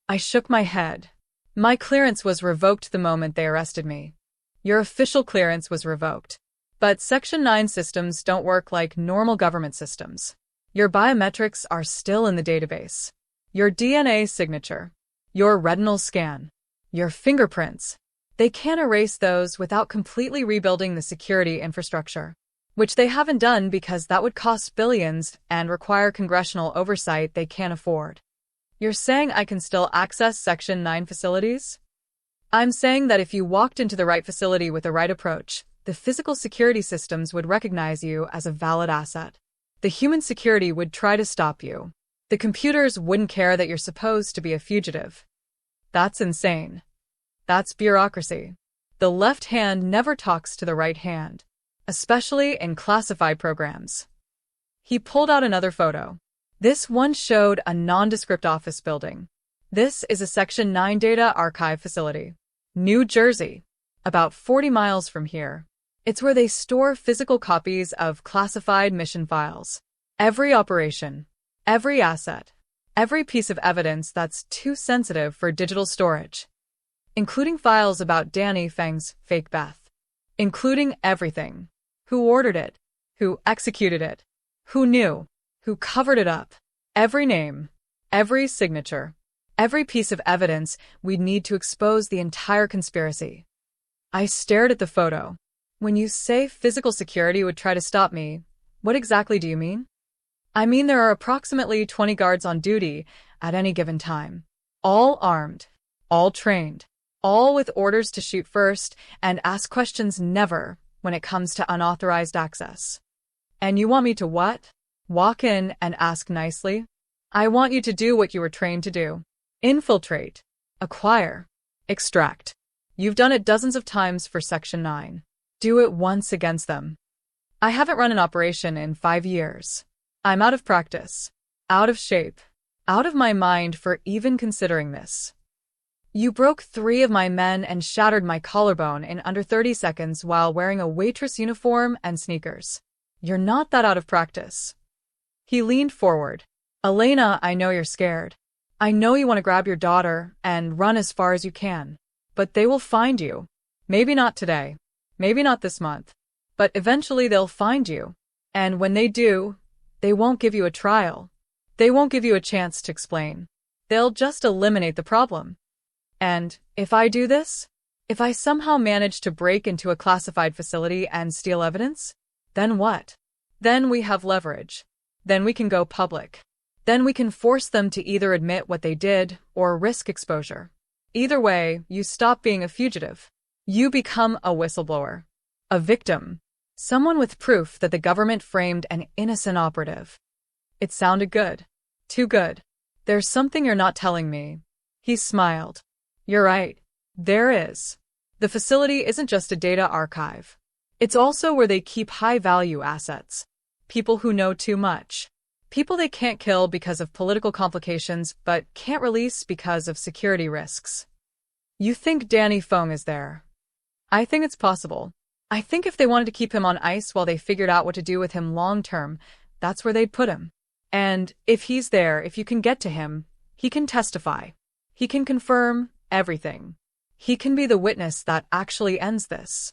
I shook my head. My clearance was revoked the moment they arrested me. Your official clearance was revoked. But Section 9 systems don't work like normal government systems. Your biometrics are still in the database. Your DNA signature, your retinal scan, your fingerprints. They can't erase those without completely rebuilding the security infrastructure, which they haven't done because that would cost billions and require congressional oversight they can't afford. You're saying I can still access Section 9 facilities? I'm saying that if you walked into the right facility with the right approach, the physical security systems would recognize you as a valid asset. The human security would try to stop you. The computers wouldn't care that you're supposed to be a fugitive. That's insane. That's bureaucracy. The left hand never talks to the right hand, especially in classified programs. He pulled out another photo. This one showed a nondescript office building. This is a Section 9 data archive facility. New Jersey, about 40 miles from here. It's where they store physical copies of classified mission files. Every operation, every asset, every piece of evidence that's too sensitive for digital storage. Including files about Danny Feng's fake Beth. Including everything. Who ordered it? Who executed it? Who knew? Who covered it up? Every name. Every signature. Every piece of evidence we'd need to expose the entire conspiracy. I stared at the photo. When you say physical security would try to stop me, what exactly do you mean? I mean there are approximately 20 guards on duty at any given time. All armed. All trained. All with orders to shoot first and ask questions never when it comes to unauthorized access. And you want me to what? Walk in and ask nicely? I want you to do what you were trained to do. Infiltrate. Acquire. Extract. You've done it dozens of times for Section 9. Do it once against them. I haven't run an operation in 5 years. I'm out of practice. Out of shape. Out of my mind for even considering this. You broke 3 of my men and shattered my collarbone in under 30 seconds while wearing a Waitress uniform and sneakers. You're not that out of practice. He leaned forward. Elena, I know you're scared. I know you want to grab your daughter and run as far as you can. But they will find you. Maybe not today. Maybe not this month. But eventually they'll find you. And when they do, they won't give you a trial. They won't give you a chance to explain. They'll just eliminate the problem. And if I do this, if I somehow manage to break into a classified facility and steal evidence, then what? Then we have leverage. Then we can go public. Then we can force them to either admit what they did or risk exposure. Either way, you stop being a fugitive. You become a whistleblower. A victim. Someone with proof that the government framed an innocent operative. It sounded good. Too good. There's something you're not telling me. He smiled. You're right. There is. The facility isn't just a data archive. It's also where they keep high-value assets. People who know too much. People they can't kill because of political complications but can't release because of security risks. You think Danny Feng is there? I think it's possible. I think if they wanted to keep him on ice while they figured out what to do with him long-term, that's where they'd put him. And if he's there, if you can get to him, he can testify. He can confirm everything. He can be the witness that actually ends this.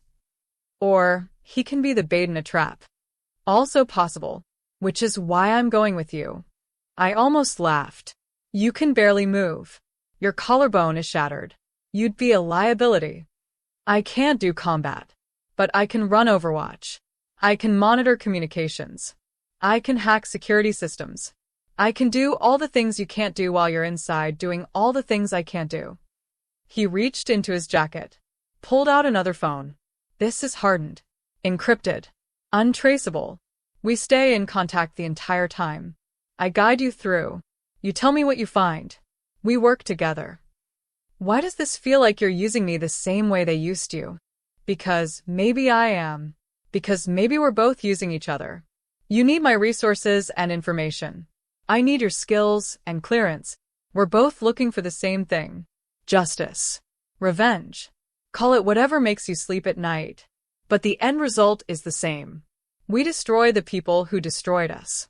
Or he can be the bait in a trap. Also possible, which is why I'm going with you. I almost laughed. You can barely move. Your collarbone is shattered. You'd be a liability. I can't do combat, but I can run Overwatch. I can monitor communications. I can hack security systems. I can do all the things you can't do while you're inside doing all the things I can't do. He reached into his jacket, pulled out another phone. This is hardened, encrypted, untraceable. We stay in contact the entire time. I guide you through. You tell me what you find. We work together. Why does this feel like you're using me the same way they used to? Because maybe I am. Because maybe we're both using each other. You need my resources and information. I need your skills and clearance. We're both looking for the same thing. Justice. Revenge. Call it whatever makes you sleep at night. But the end result is the same. We destroy the people who destroyed us.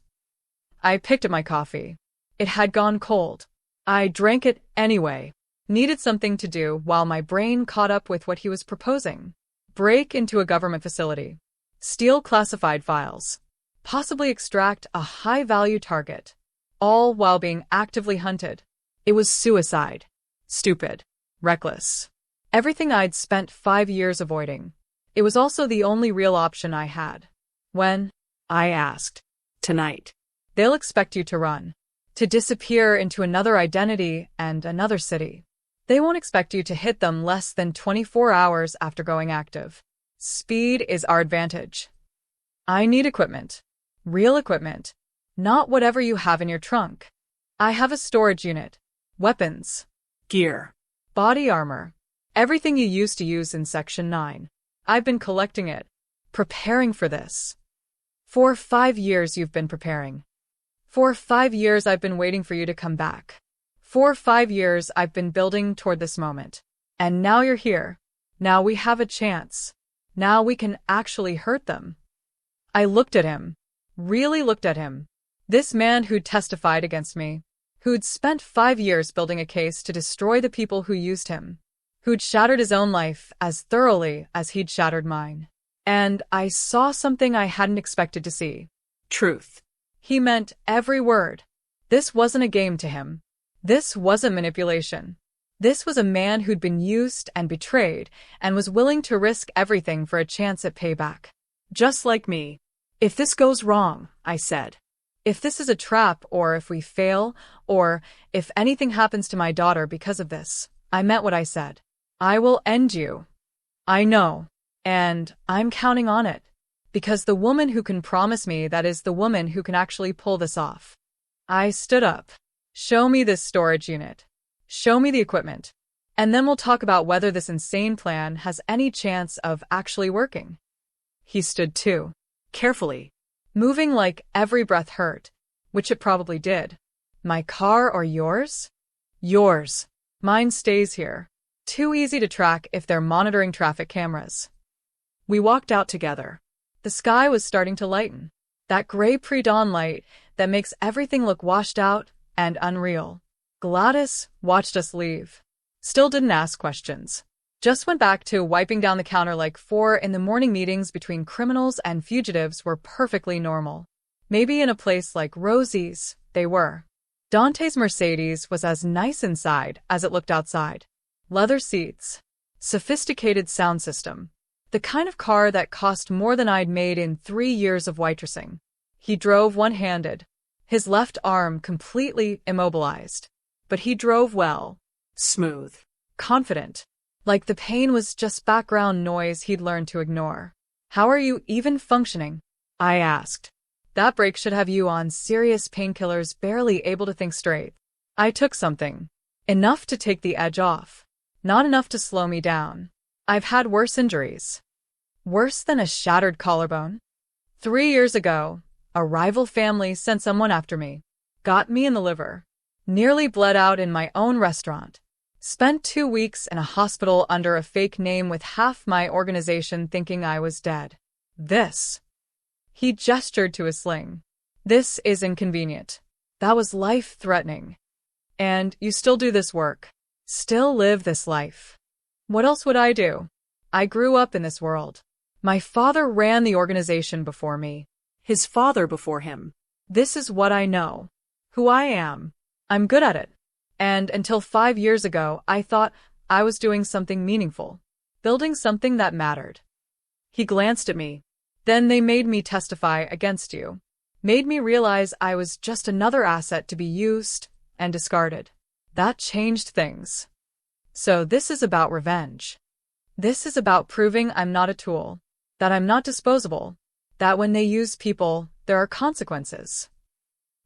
I picked up my coffee. It had gone cold. I drank it anyway. Needed something to do while my brain caught up with what he was proposing. Break into a government facility. Steal classified files. Possibly extract a high-value target. All while being actively hunted. It was suicide. Stupid. Reckless. Everything I'd spent 5 years avoiding. It was also the only real option I had. When? I asked. Tonight. They'll expect you to run. To disappear into another identity and another city. They won't expect you to hit them less than 24 hours after going active. Speed is our advantage. I need equipment. Real equipment. Not whatever you have in your trunk. I have a storage unit. Weapons. Gear. Body armor. Everything you used to use in Section 9. I've been collecting it. Preparing for this. For 5 years you've been preparing. For 5 years I've been waiting for you to come back. For 5 years I've been building toward this moment. And now you're here. Now we have a chance. Now we can actually hurt them. I looked at him. Really looked at him. This man who'd testified against me. Who'd spent 5 years building a case to destroy the people who used him. Who'd shattered his own life as thoroughly as he'd shattered mine. And I saw something I hadn't expected to see. Truth. He meant every word. This wasn't a game to him. This wasn't manipulation. This was a man who'd been used and betrayed and was willing to risk everything for a chance at payback. Just like me. If this goes wrong, I said. If this is a trap, or if we fail, or if anything happens to my daughter because of this, I meant what I said. I will end you. I know. And I'm counting on it. Because the woman who can promise me that is the woman who can actually pull this off. I stood up. Show me this storage unit. Show me the equipment. And then we'll talk about whether this insane plan has any chance of actually working. He stood too. Carefully. Moving like every breath hurt. Which it probably did. My car or yours? Yours. Mine stays here. Too easy to track if they're monitoring traffic cameras. We walked out together. The sky was starting to lighten. That gray pre-dawn light that makes everything look washed out and unreal. Gladys watched us leave. Still didn't ask questions. Just went back to wiping down the counter like 4 in the morning. Meetings between criminals and fugitives were perfectly normal. Maybe in a place like Rosie's, they were. Dante's Mercedes was as nice inside as it looked outside. Leather seats. Sophisticated sound system. The kind of car that cost more than I'd made in 3 years of waitressing. He drove one-handed. His left arm completely immobilized. But he drove well. Smooth. Confident. Like the pain was just background noise he'd learned to ignore. How are you even functioning? I asked. That break should have you on serious painkillers, barely able to think straight. I took something. Enough to take the edge off. Not enough to slow me down. I've had worse injuries. Worse than a shattered collarbone. 3 years ago, a rival family sent someone after me. Got me in the liver. Nearly bled out in my own restaurant. Spent 2 weeks in a hospital under a fake name with half my organization thinking I was dead. This. He gestured to a sling. This is inconvenient. That was life-threatening. And you still do this work. Still live this life. What else would I do? I grew up in this world. My father ran the organization before me. His father before him. This is what I know. Who I am. I'm good at it. And until 5 years ago, I thought I was doing something meaningful. Building something that mattered. He glanced at me. Then they made me testify against you. Made me realize I was just another asset to be used and discarded. That changed things. So this is about revenge. This is about proving I'm not a tool. That I'm not disposable. That when they use people, there are consequences.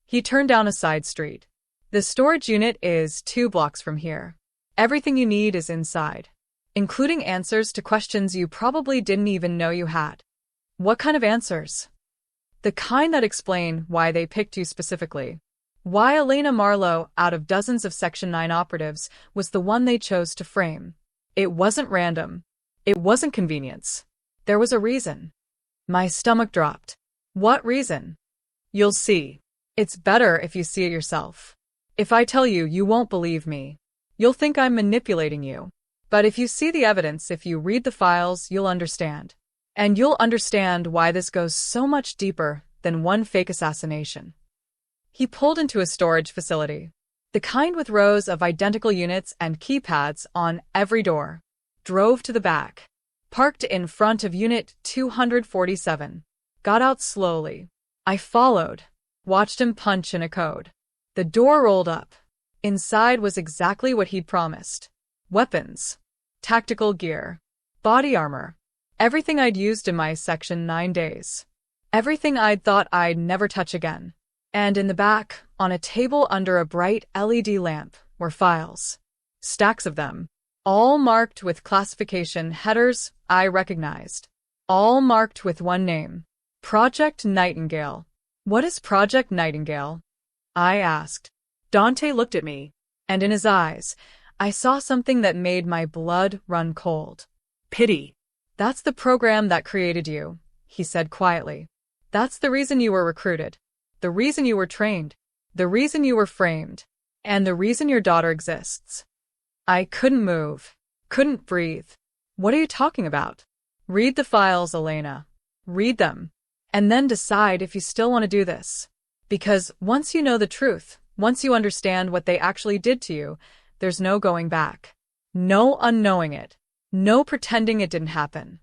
He turned down a side street. The storage unit is 2 blocks from here. Everything you need is inside, including answers to questions you probably didn't even know you had. What kind of answers? The kind that explain why they picked you specifically. Why Elena Marlowe, out of dozens of Section 9 operatives, was the one they chose to frame. It wasn't random. It wasn't convenience. There was a reason. My stomach dropped. What reason? You'll see. It's better if you see it yourself. If I tell you, you won't believe me. You'll think I'm manipulating you. But if you see the evidence, if you read the files, you'll understand. And you'll understand why this goes so much deeper than one fake assassination. He pulled into a storage facility, the kind with rows of identical units and keypads on every door. Drove to the back, parked in front of Unit 247, got out slowly. I followed, watched him punch in a code. The door rolled up. Inside was exactly what he'd promised. Weapons, tactical gear, body armor, everything I'd used in my Section 9 days. Everything I'd thought I'd never touch again. And in the back, on a table under a bright LED lamp, were files. Stacks of them. All marked with classification headers I recognized. All marked with one name. Project Nightingale. What is Project Nightingale? I asked. Dante looked at me, and in his eyes, I saw something that made my blood run cold. Pity. That's the program that created you, he said quietly. That's the reason you were recruited. The reason you were trained, the reason you were framed, and the reason your daughter exists. I couldn't move, couldn't breathe. What are you talking about? Read the files, Elena. Read them. And then decide if you still want to do this. Because once you know the truth, once you understand what they actually did to you, there's no going back. No unknowing it. No pretending it didn't happen.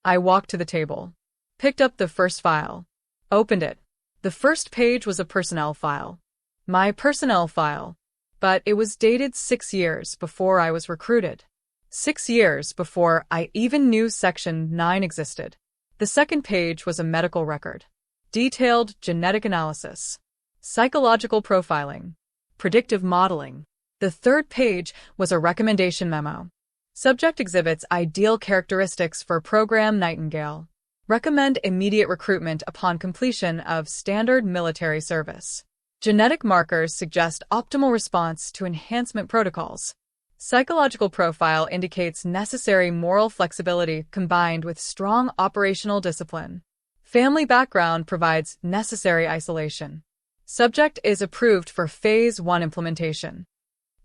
I walked to the table, picked up the first file, opened it. The first page was a personnel file. My personnel file. But it was dated 6 years before I was recruited. 6 years before I even knew Section 9 existed. The second page was a medical record. Detailed genetic analysis. Psychological profiling. Predictive modeling. The third page was a recommendation memo. Subject exhibits ideal characteristics for Program Nightingale. Recommend immediate recruitment upon completion of standard military service. Genetic markers suggest optimal response to enhancement protocols. Psychological profile indicates necessary moral flexibility combined with strong operational discipline. Family background provides necessary isolation. Subject is approved for Phase 1 implementation.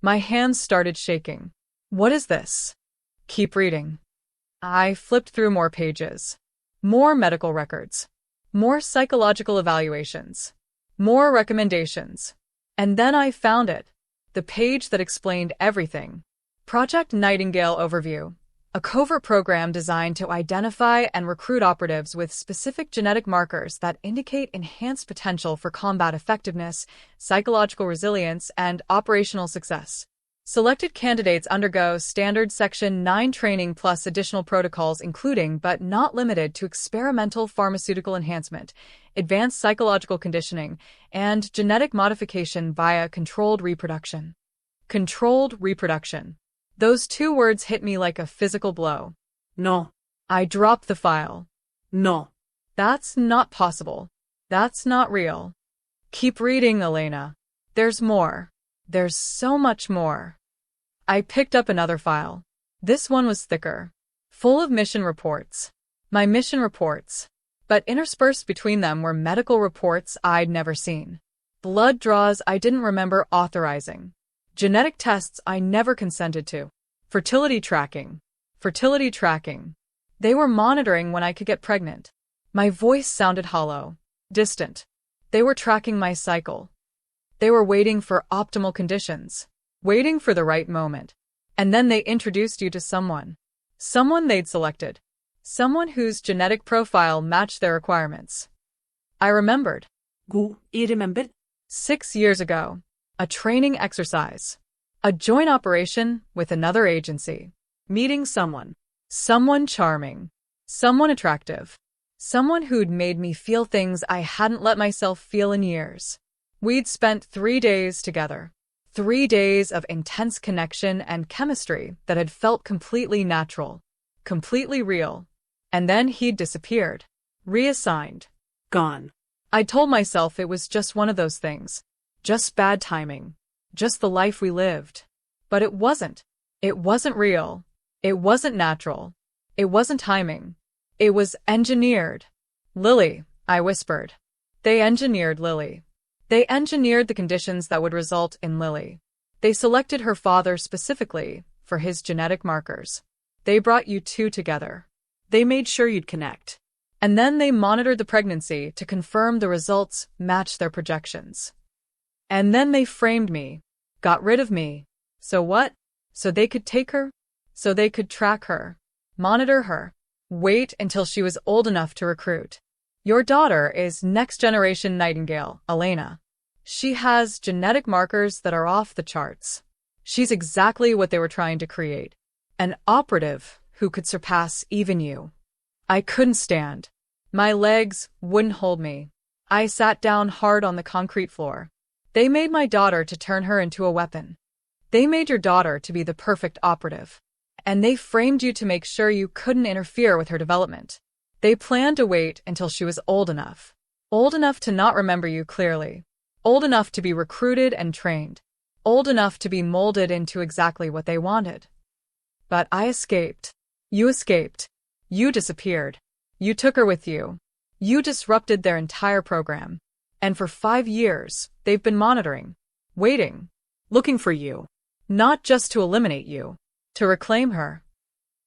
My hands started shaking. What is this? Keep reading. I flipped through more pages. More medical records. More psychological evaluations. More recommendations. And then I found it. The page that explained everything. Project Nightingale Overview. A covert program designed to identify and recruit operatives with specific genetic markers that indicate enhanced potential for combat effectiveness, psychological resilience, and operational success. Selected candidates undergo standard Section 9 training plus additional protocols including but not limited to experimental pharmaceutical enhancement, advanced psychological conditioning, and genetic modification via controlled reproduction. Controlled reproduction. Those 2 words hit me like a physical blow. No. I dropped the file. No. That's not possible. That's not real. Keep reading, Elena. There's more. There's so much more. I picked up another file. This one was thicker, full of mission reports. My mission reports. But interspersed between them were medical reports I'd never seen. Blood draws I didn't remember authorizing. Genetic tests I never consented to. Fertility tracking. Fertility tracking. They were monitoring when I could get pregnant. My voice sounded hollow, distant. They were tracking my cycle. They were waiting for optimal conditions, waiting for the right moment. And then they introduced you to someone. Someone they'd selected. Someone whose genetic profile matched their requirements. I remembered. You remembered? 6 years ago. A training exercise. A joint operation with another agency. Meeting someone. Someone charming. Someone attractive. Someone who'd made me feel things I hadn't let myself feel in years. We'd spent 3 days together. 3 days of intense connection and chemistry that had felt completely natural, completely real. And then he'd disappeared. Reassigned. Gone. I told myself it was just one of those things. Just bad timing. Just the life we lived. But it wasn't. It wasn't real. It wasn't natural. It wasn't timing. It was engineered. Lily, I whispered. They engineered Lily. They engineered the conditions that would result in Lily. They selected her father specifically for his genetic markers. They brought you two together. They made sure you'd connect. And then they monitored the pregnancy to confirm the results matched their projections. And then they framed me, got rid of me. So what? So they could take her? So they could track her, monitor her, wait until she was old enough to recruit. Your daughter is next generation Nightingale, Elena. She has genetic markers that are off the charts. She's exactly what they were trying to create. An operative who could surpass even you. I couldn't stand. My legs wouldn't hold me. I sat down hard on the concrete floor. They made my daughter to turn her into a weapon. They made your daughter to be the perfect operative. And they framed you to make sure you couldn't interfere with her development. They planned to wait until she was old enough to not remember you clearly, old enough to be recruited and trained, old enough to be molded into exactly what they wanted. But I escaped. You escaped. You disappeared. You took her with you. You disrupted their entire program. And for 5 years, they've been monitoring, waiting, Looking for you. not just to eliminate you, to reclaim her.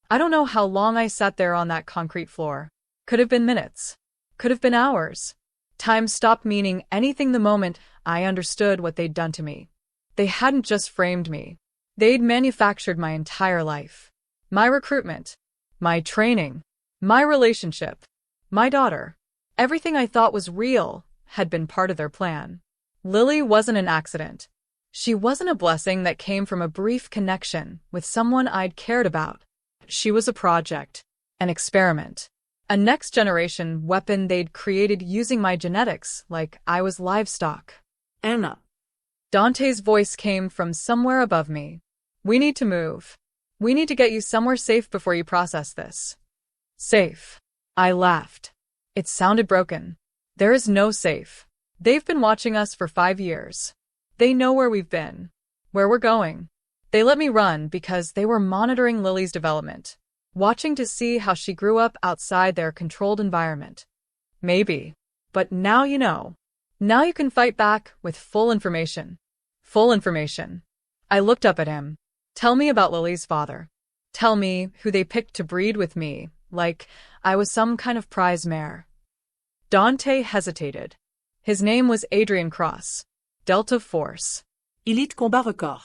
I don't know how long I sat there on that concrete floor. Could have been minutes. Could have been hours. Time stopped meaning anything the moment I understood what they'd done to me. They hadn't just framed me. They'd manufactured my entire life. My recruitment. My training. My relationship. My daughter. Everything I thought was real had been part of their plan. Lily wasn't an accident. She wasn't a blessing that came from a brief connection with someone I'd cared about. She was a project. An experiment. A next-generation weapon they'd created using my genetics like I was livestock. Anna. Dante's voice came from somewhere above me. We need to move. We need to get you somewhere safe before you process this. Safe. I laughed. It sounded broken. There is no safe. They've been watching us for 5 years. They know where we've been, where we're going. They let me run because they were monitoring Lily's development, watching to see how she grew up outside their controlled environment. Maybe. But now you know. Now you can fight back with full information. Full information. I looked up at him. Tell me about Lily's father. Tell me who they picked to breed with me, like I was some kind of prize mare. Dante hesitated. His name was Adrian Cross. Delta Force. Elite combat record.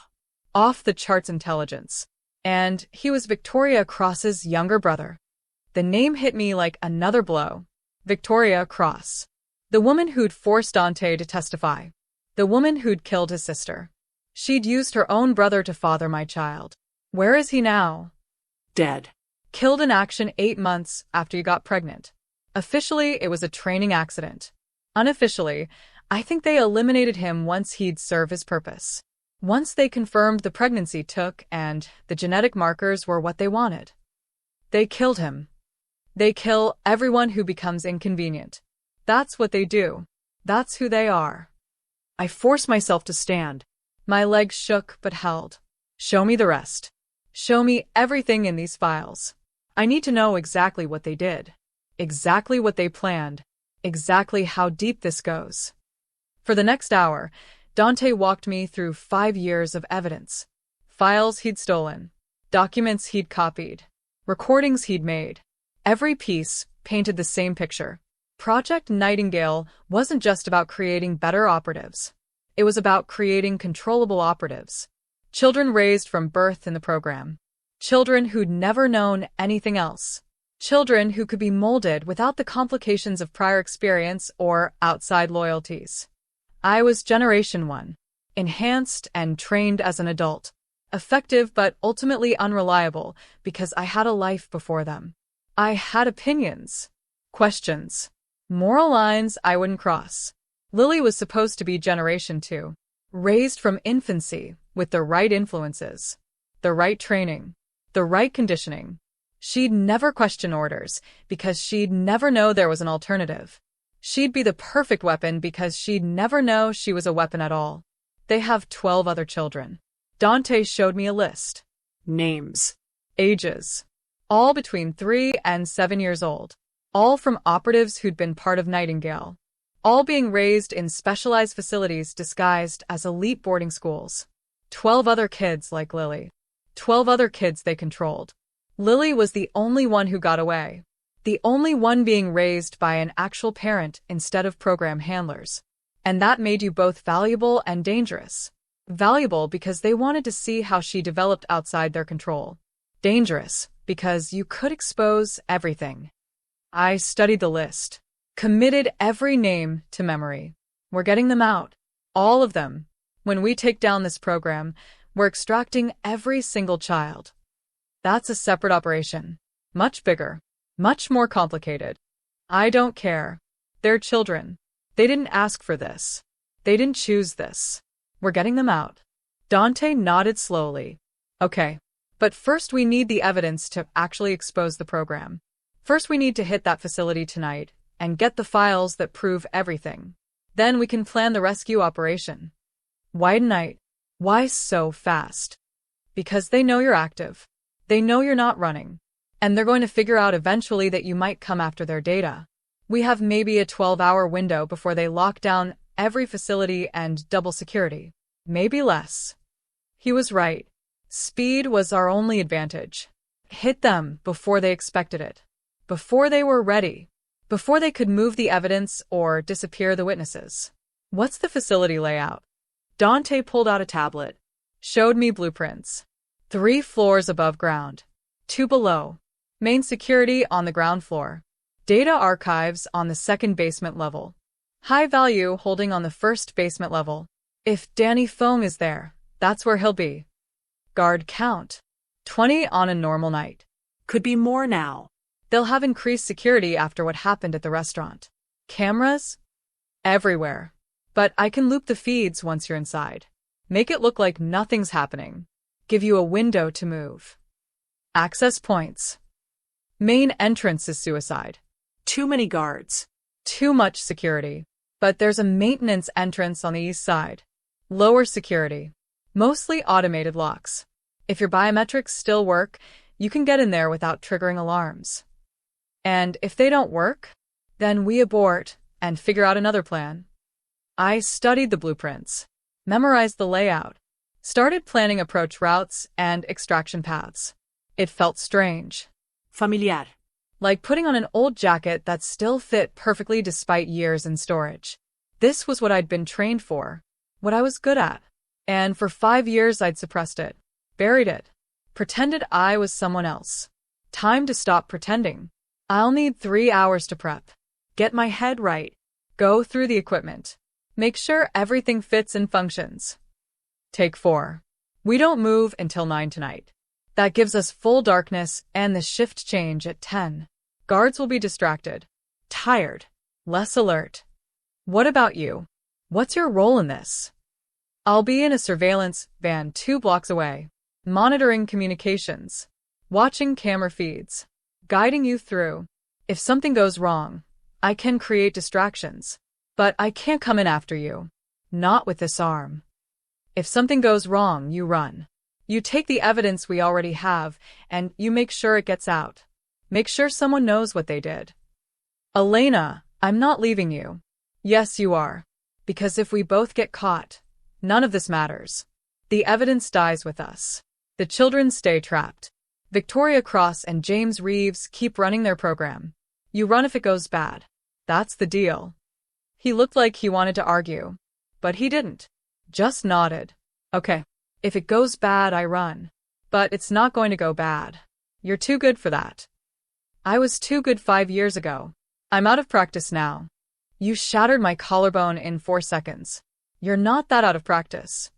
Off the charts intelligence. And he was Victoria Cross's younger brother. The name hit me like another blow. Victoria Cross. The woman who'd forced Dante to testify. The woman who'd killed his sister. She'd used her own brother to father my child. Where is he now? Dead. Killed in action 8 months after you got pregnant. Officially, it was a training accident. Unofficially, I think they eliminated him once he'd served his purpose. Once they confirmed the pregnancy took and the genetic markers were what they wanted. They killed him. They kill everyone who becomes inconvenient. That's what they do. That's who they are. I forced myself to stand. My legs shook but held. Show me the rest. Show me everything in these files. I need to know exactly what they did. Exactly what they planned. Exactly how deep this goes. For the next hour, Dante walked me through 5 years of evidence. Files he'd stolen. Documents he'd copied. Recordings he'd made. Every piece painted the same picture. Project Nightingale wasn't just about creating better operatives. It was about creating controllable operatives. Children raised from birth in the program. Children who'd never known anything else. Children who could be molded without the complications of prior experience or outside loyalties. I was Generation 1. Enhanced and trained as an adult. Effective but ultimately unreliable because I had a life before them. I had opinions. Questions. Moral lines I wouldn't cross. Lily was supposed to be Generation 2, raised from infancy with the right influences, the right training, the right conditioning. She'd never question orders because she'd never know there was an alternative. She'd be the perfect weapon because she'd never know she was a weapon at all. They have 12 other children. Dante showed me a list. Names. Ages. All between 3 and 7 years old. All from operatives who'd been part of Nightingale. All being raised in specialized facilities disguised as elite boarding schools. 12 other kids like Lily. 12 other kids they controlled. Lily was the only one who got away. The only one being raised by an actual parent instead of program handlers. And that made you both valuable and dangerous. Valuable because they wanted to see how she developed outside their control. Dangerous because you could expose everything. I studied the list. Committed every name to memory. We're getting them out. All of them. When we take down this program, we're extracting every single child. That's a separate operation. Much bigger. Much more complicated. I don't care. They're children. They didn't ask for this. They didn't choose this. We're getting them out. Dante nodded slowly. Okay. But first we need the evidence to actually expose the program. First we need to hit that facility tonight and get the files that prove everything. Then we can plan the rescue operation. Why tonight? Why so fast? Because they know you're active. They know you're not running. And they're going to figure out eventually that you might come after their data. We have maybe a 12-hour window before they lock down every facility and double security. Maybe less. He was right. Speed was our only advantage. Hit them before they expected it. Before they were ready. Before they could move the evidence or disappear the witnesses. What's the facility layout? Dante pulled out a tablet. Showed me blueprints. 3 floors above ground. 2 below. Main security on the ground floor. Data archives on the second basement level. High value holding on the first basement level. If Danny Foam is there, that's where he'll be. Guard count. 20 on a normal night. Could be more now. They'll have increased security after what happened at the restaurant. Cameras? Everywhere. But I can loop the feeds once you're inside. Make it look like nothing's happening. Give you a window to move. Access points. Main entrance is suicide. Too many guards. Too much security. But there's a maintenance entrance on the east side. Lower security. Mostly automated locks. If your biometrics still work, you can get in there without triggering alarms. And if they don't work, then we abort and figure out another plan. I studied the blueprints, memorized the layout, started planning approach routes and extraction paths. It felt strange. Familiar. Like putting on an old jacket that still fit perfectly despite years in storage. This was what I'd been trained for, what I was good at. And for 5 years I'd suppressed it, buried it, pretended I was someone else. Time to stop pretending. I'll need 3 hours to prep. Get my head right. Go through the equipment. Make sure everything fits and functions. Take 4. We don't move until 9 tonight. That gives us full darkness and the shift change at 10. Guards will be distracted, tired, less alert. What about you? What's your role in this? I'll be in a surveillance van 2 blocks away, monitoring communications, watching camera feeds, guiding you through. If something goes wrong, I can create distractions, but I can't come in after you. Not with this arm. If something goes wrong, you run. You take the evidence we already have, and you make sure it gets out. Make sure someone knows what they did. Elena, I'm not leaving you. Yes, you are. Because if we both get caught, none of this matters. The evidence dies with us. The children stay trapped. Victoria Cross and James Reeves keep running their program. You run if it goes bad. That's the deal. He looked like he wanted to argue, but he didn't. Just nodded. Okay. If it goes bad, I run. But it's not going to go bad. You're too good for that. I was too good 5 years ago. I'm out of practice now. You shattered my collarbone in 4 seconds. You're not that out of practice.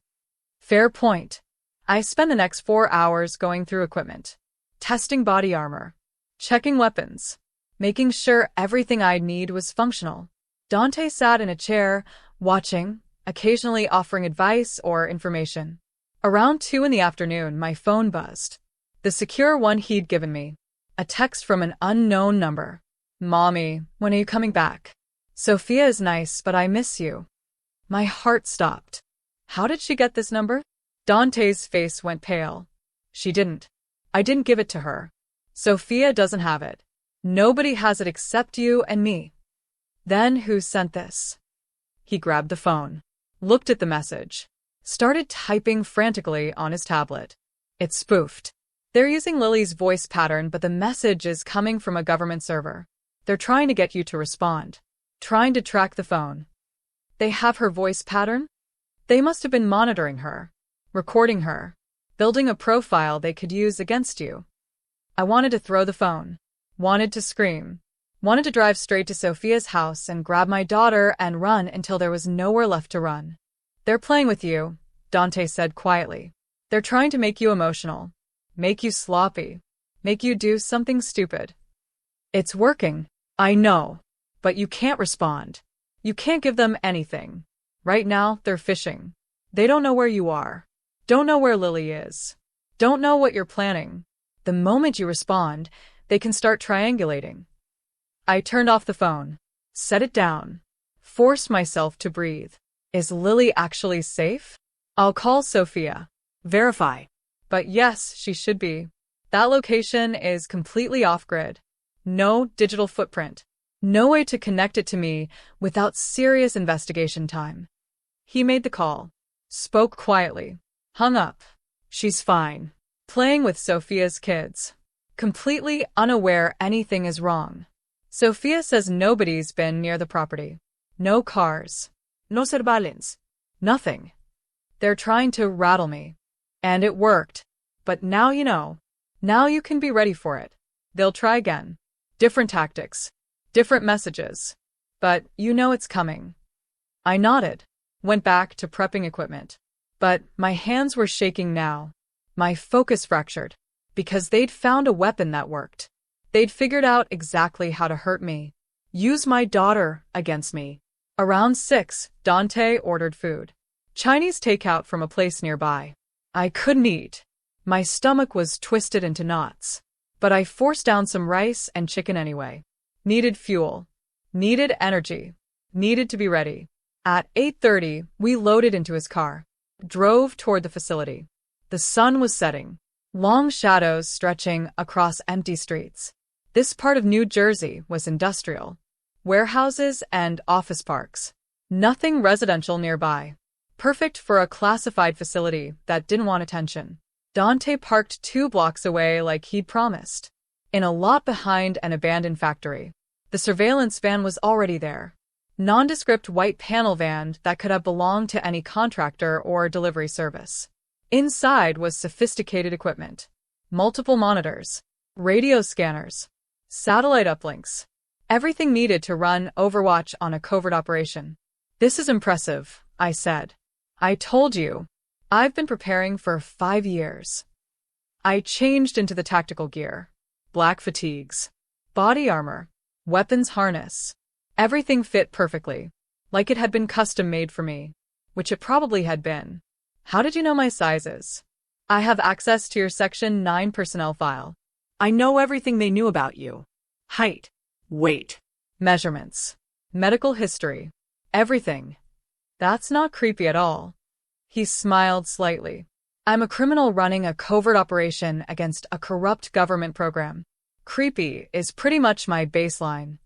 Fair point. I spend the next 4 hours going through equipment, testing body armor, checking weapons, making sure everything I'd need was functional. Dante sat in a chair, watching, occasionally offering advice or information. Around 2 in the afternoon, my phone buzzed. The secure one he'd given me. A text from an unknown number. "Mommy, when are you coming back? Sophia is nice, but I miss you." My heart stopped. How did she get this number? Dante's face went pale. She didn't. I didn't give it to her. Sophia doesn't have it. Nobody has it except you and me. Then who sent this? He grabbed the phone, looked at the message, started typing frantically on his tablet. It's spoofed. They're using Lily's voice pattern, but the message is coming from a government server. They're trying to get you to respond, trying to track the phone. They have her voice pattern? They must have been monitoring her, recording her, building a profile they could use against you. I wanted to throw the phone, wanted to scream, wanted to drive straight to Sophia's house and grab my daughter and run until there was nowhere left to run. They're playing with you, Dante said quietly. They're trying to make you emotional, make you sloppy, make you do something stupid. It's working, I know, but you can't respond. You can't give them anything. Right now, they're fishing. They don't know where you are. Don't know where Lily is. Don't know what you're planning. The moment you respond, they can start triangulating. I turned off the phone, set it down, forced myself to breathe. Is Lily actually safe? I'll call Sophia. Verify. But yes, she should be. That location is completely off-grid. No digital footprint. No way to connect it to me without serious investigation time. He made the call, spoke quietly, hung up. She's fine. Playing with Sophia's kids. Completely unaware anything is wrong. Sophia says nobody's been near the property. No cars. No surveillance. Nothing. They're trying to rattle me. And it worked. But now you know. Now you can be ready for it. They'll try again. Different tactics. Different messages. But you know it's coming. I nodded. Went back to prepping equipment. But my hands were shaking now. My focus fractured. Because they'd found a weapon that worked. They'd figured out exactly how to hurt me. Use my daughter against me. Around 6, Dante ordered food. Chinese takeout from a place nearby. I couldn't eat. My stomach was twisted into knots. But I forced down some rice and chicken anyway. Needed fuel. Needed energy. Needed to be ready. At 8:30, we loaded into his car. Drove toward the facility. The sun was setting. Long shadows stretching across empty streets. This part of New Jersey was industrial. Warehouses and office parks. Nothing residential nearby. Perfect for a classified facility that didn't want attention. Dante parked 2 blocks away like he'd promised. In a lot behind an abandoned factory. The surveillance van was already there. Nondescript white panel van that could have belonged to any contractor or delivery service. Inside was sophisticated equipment. Multiple monitors. Radio scanners. Satellite uplinks. Everything needed to run Overwatch on a covert operation. This is impressive, I said. I told you. I've been preparing for 5 years. I changed into the tactical gear. Black fatigues. Body armor. Weapons harness. Everything fit perfectly. Like it had been custom made for me. Which it probably had been. How did you know my sizes? I have access to your Section 9 personnel file. I know everything they knew about you. Height. Weight. Measurements. Medical history. Everything. That's not creepy at all. He smiled slightly. I'm a criminal running a covert operation against a corrupt government program. Creepy is pretty much my baseline.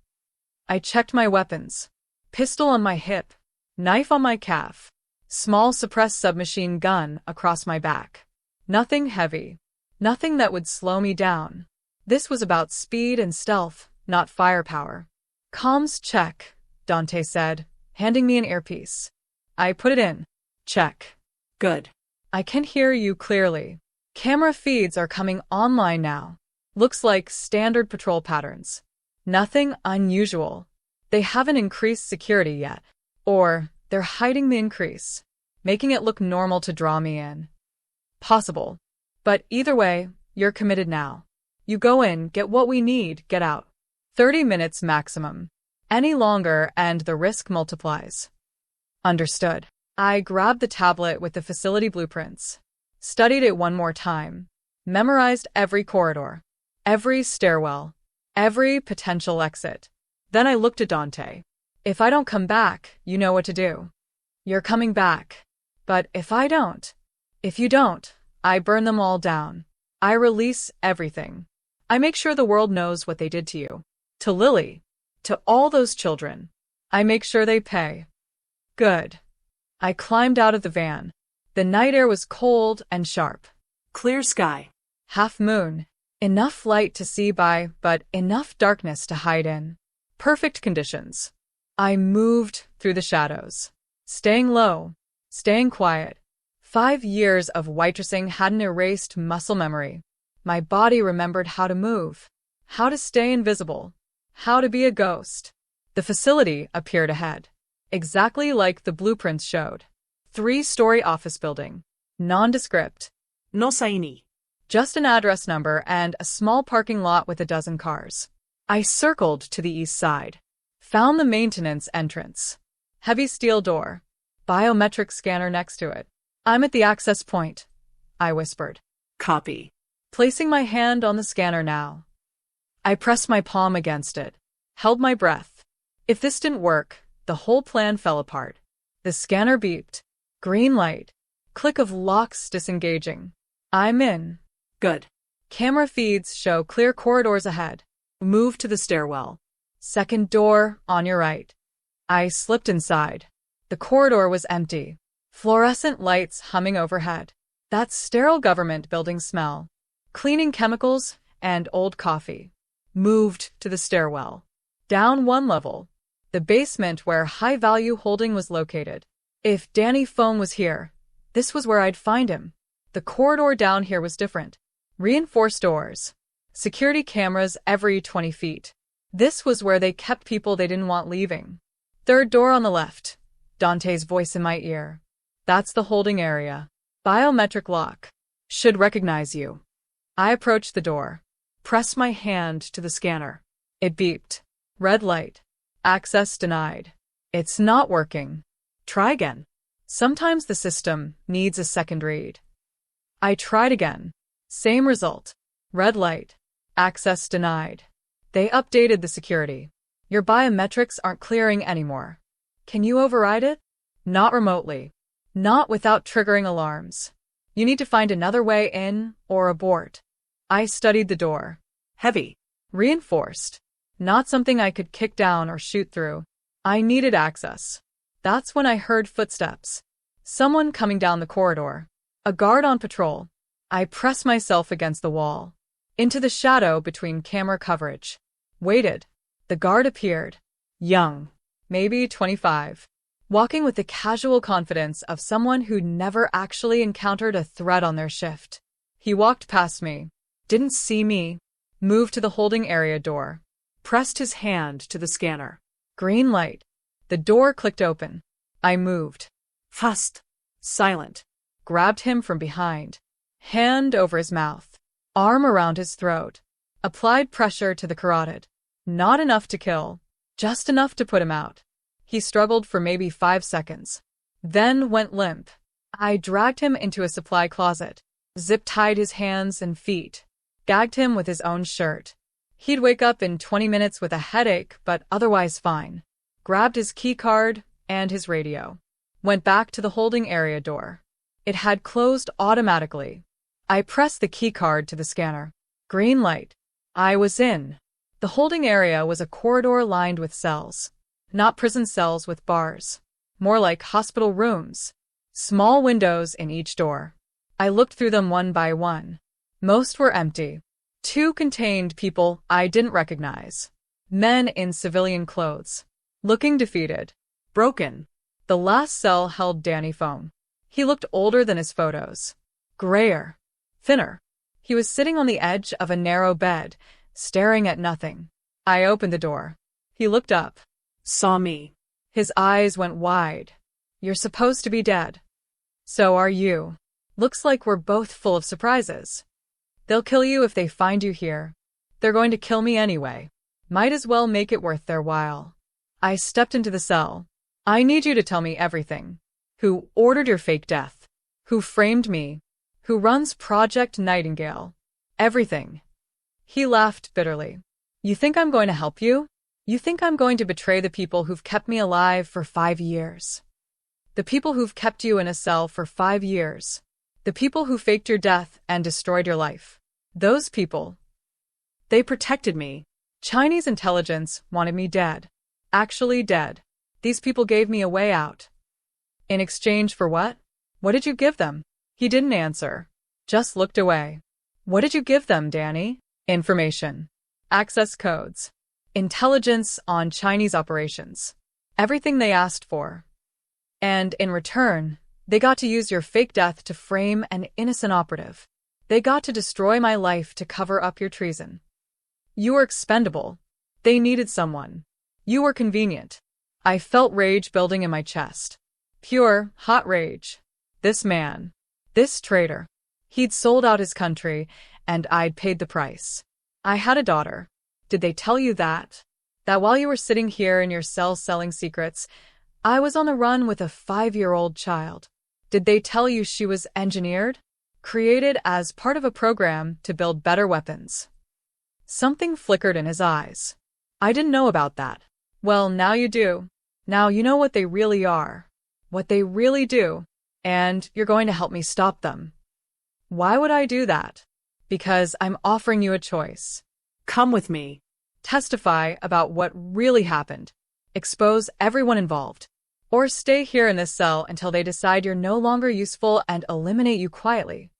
I checked my weapons. Pistol on my hip. Knife on my calf. Small suppressed submachine gun across my back. Nothing heavy. Nothing that would slow me down. This was about speed and stealth, not firepower. Comms check, Dante said, handing me an earpiece. I put it in. Check. Good. I can hear you clearly. Camera feeds are coming online now. Looks like standard patrol patterns. Nothing unusual. They haven't increased security yet. Or they're hiding the increase, making it look normal to draw me in. Possible. But either way, you're committed now. You go in, get what we need, get out. 30 minutes maximum. Any longer and the risk multiplies. Understood. I grabbed the tablet with the facility blueprints, studied it one more time, memorized every corridor, every stairwell, every potential exit. Then I looked at Dante. If I don't come back, you know what to do. You're coming back. But if I don't, if you don't, I burn them all down. I release everything. I make sure the world knows what they did to you. To Lily. To all those children. I make sure they pay. Good. I climbed out of the van. The night air was cold and sharp. Clear sky. Half moon. Enough light to see by, but enough darkness to hide in. Perfect conditions. I moved through the shadows. Staying low. Staying quiet. 5 years of waitressing hadn't erased muscle memory. My body remembered how to move, how to stay invisible, how to be a ghost. The facility appeared ahead, exactly like the blueprints showed. 3-story office building. Nondescript. No saini. Just an address number and a small parking lot with a dozen cars. I circled to the east side. Found the maintenance entrance. Heavy steel door. Biometric scanner next to it. I'm at the access point, I whispered. Copy. Placing my hand on the scanner now. I pressed my palm against it, held my breath. If this didn't work, the whole plan fell apart. The scanner beeped. Green light. Click of locks disengaging. I'm in. Good. Camera feeds show clear corridors ahead. Move to the stairwell. Second door on your right. I slipped inside. The corridor was empty. Fluorescent lights humming overhead. That sterile government building smell. Cleaning chemicals and old coffee. Moved to the stairwell. Down 1 level. The basement where high-value holding was located. If Danny Foam was here, this was where I'd find him. The corridor down here was different. Reinforced doors. Security cameras every 20 feet. This was where they kept people they didn't want leaving. Third door on the left. Dante's voice in my ear. That's the holding area. Biometric lock. Should recognize you. I approached the door. Pressed my hand to the scanner. It beeped. Red light. Access denied. It's not working. Try again. Sometimes the system needs a second read. I tried again. Same result. Red light. Access denied. They updated the security. Your biometrics aren't clearing anymore. Can you override it? Not remotely. Not without triggering alarms. You need to find another way in or abort. I studied the door. Heavy. Reinforced. Not something I could kick down or shoot through. I needed access. That's when I heard footsteps. Someone coming down the corridor. A guard on patrol. I pressed myself against the wall. Into the shadow between camera coverage. Waited. The guard appeared. Young. Maybe 25. Walking with the casual confidence of someone who'd never actually encountered a threat on their shift. He walked past me. Didn't see me. Moved to the holding area door. Pressed his hand to the scanner. Green light. The door clicked open. I moved. Fast. Silent. Grabbed him from behind. Hand over his mouth. Arm around his throat. Applied pressure to the carotid. Not enough to kill. Just enough to put him out. He struggled for maybe 5 seconds. Then went limp. I dragged him into a supply closet. Zip-tied his hands and feet. Gagged him with his own shirt. He'd wake up in 20 minutes with a headache, but otherwise fine. Grabbed his key card and his radio. Went back to the holding area door. It had closed automatically. I pressed the key card to the scanner. Green light. I was in. The holding area was a corridor lined with cells. Not prison cells with bars. More like hospital rooms. Small windows in each door. I looked through them one by one. Most were empty. 2 contained people I didn't recognize. Men in civilian clothes. Looking defeated. Broken. The last cell held Danny Foam. He looked older than his photos. Grayer. Thinner. He was sitting on the edge of a narrow bed, staring at nothing. I opened the door. He looked up. Saw me. His eyes went wide. You're supposed to be dead. So are you. Looks like we're both full of surprises. They'll kill you if they find you here. They're going to kill me anyway. Might as well make it worth their while. I stepped into the cell. I need you to tell me everything. Who ordered your fake death? Who framed me? Who runs Project Nightingale? Everything. He laughed bitterly. You think I'm going to help you? You think I'm going to betray the people who've kept me alive for 5 years? The people who've kept you in a cell for 5 years. The people who faked your death and destroyed your life. Those people. They protected me. Chinese intelligence wanted me dead. Actually dead. These people gave me a way out. In exchange for what? What did you give them? He didn't answer. Just looked away. What did you give them, Danny? Information. Access codes. Intelligence on Chinese operations. Everything they asked for. And in return, they got to use your fake death to frame an innocent operative. They got to destroy my life to cover up your treason. You were expendable. They needed someone. You were convenient. I felt rage building in my chest. Pure, hot rage. This man. This traitor. He'd sold out his country, and I'd paid the price. I had a daughter. Did they tell you that? That while you were sitting here in your cell selling secrets, I was on the run with a 5-year-old child? Did they tell you she was engineered? Created as part of a program to build better weapons? Something flickered in his eyes. I didn't know about that. Well, now you do. Now you know what they really are. What they really do. And you're going to help me stop them. Why would I do that? Because I'm offering you a choice. Come with me. Testify about what really happened. Expose everyone involved. Or stay here in this cell until they decide you're no longer useful and eliminate you quietly.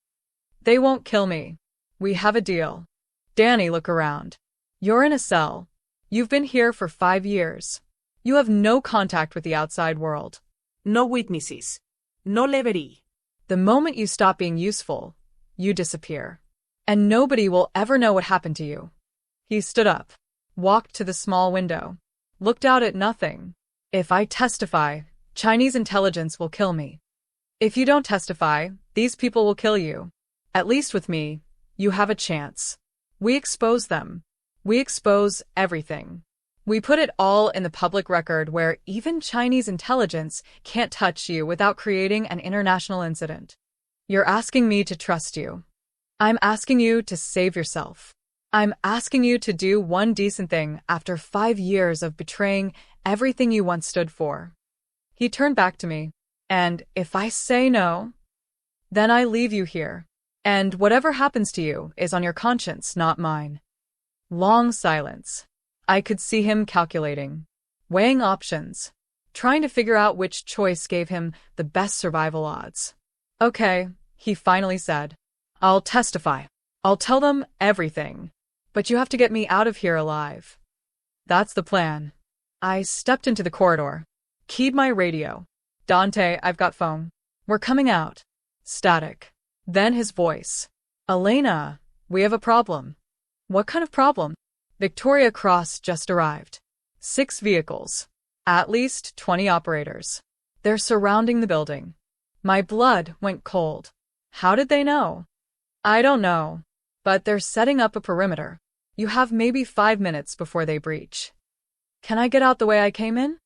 They won't kill me. We have a deal. Danny, look around. You're in a cell. You've been here for 5 years. You have no contact with the outside world. No witnesses. No leverie. The moment you stop being useful, you disappear. And nobody will ever know what happened to you. He stood up, walked to the small window, looked out at nothing. If I testify, Chinese intelligence will kill me. If you don't testify, these people will kill you. At least with me, you have a chance. We expose them. We expose everything. We put it all in the public record where even Chinese intelligence can't touch you without creating an international incident. You're asking me to trust you. I'm asking you to save yourself. I'm asking you to do one decent thing after 5 years of betraying everything you once stood for. He turned back to me. And if I say no, then I leave you here. And whatever happens to you is on your conscience, not mine. Long silence. I could see him calculating, weighing options, trying to figure out which choice gave him the best survival odds. Okay, he finally said. I'll testify. I'll tell them everything. But you have to get me out of here alive. That's the plan. I stepped into the corridor, keyed my radio. Dante, I've got phone. We're coming out. Static. Then his voice. Elena, we have a problem. What kind of problem? Victoria Cross just arrived. 6 vehicles. At least 20 operators. They're surrounding the building. My blood went cold. How did they know? I don't know. But they're setting up a perimeter. You have maybe 5 minutes before they breach. Can I get out the way I came in?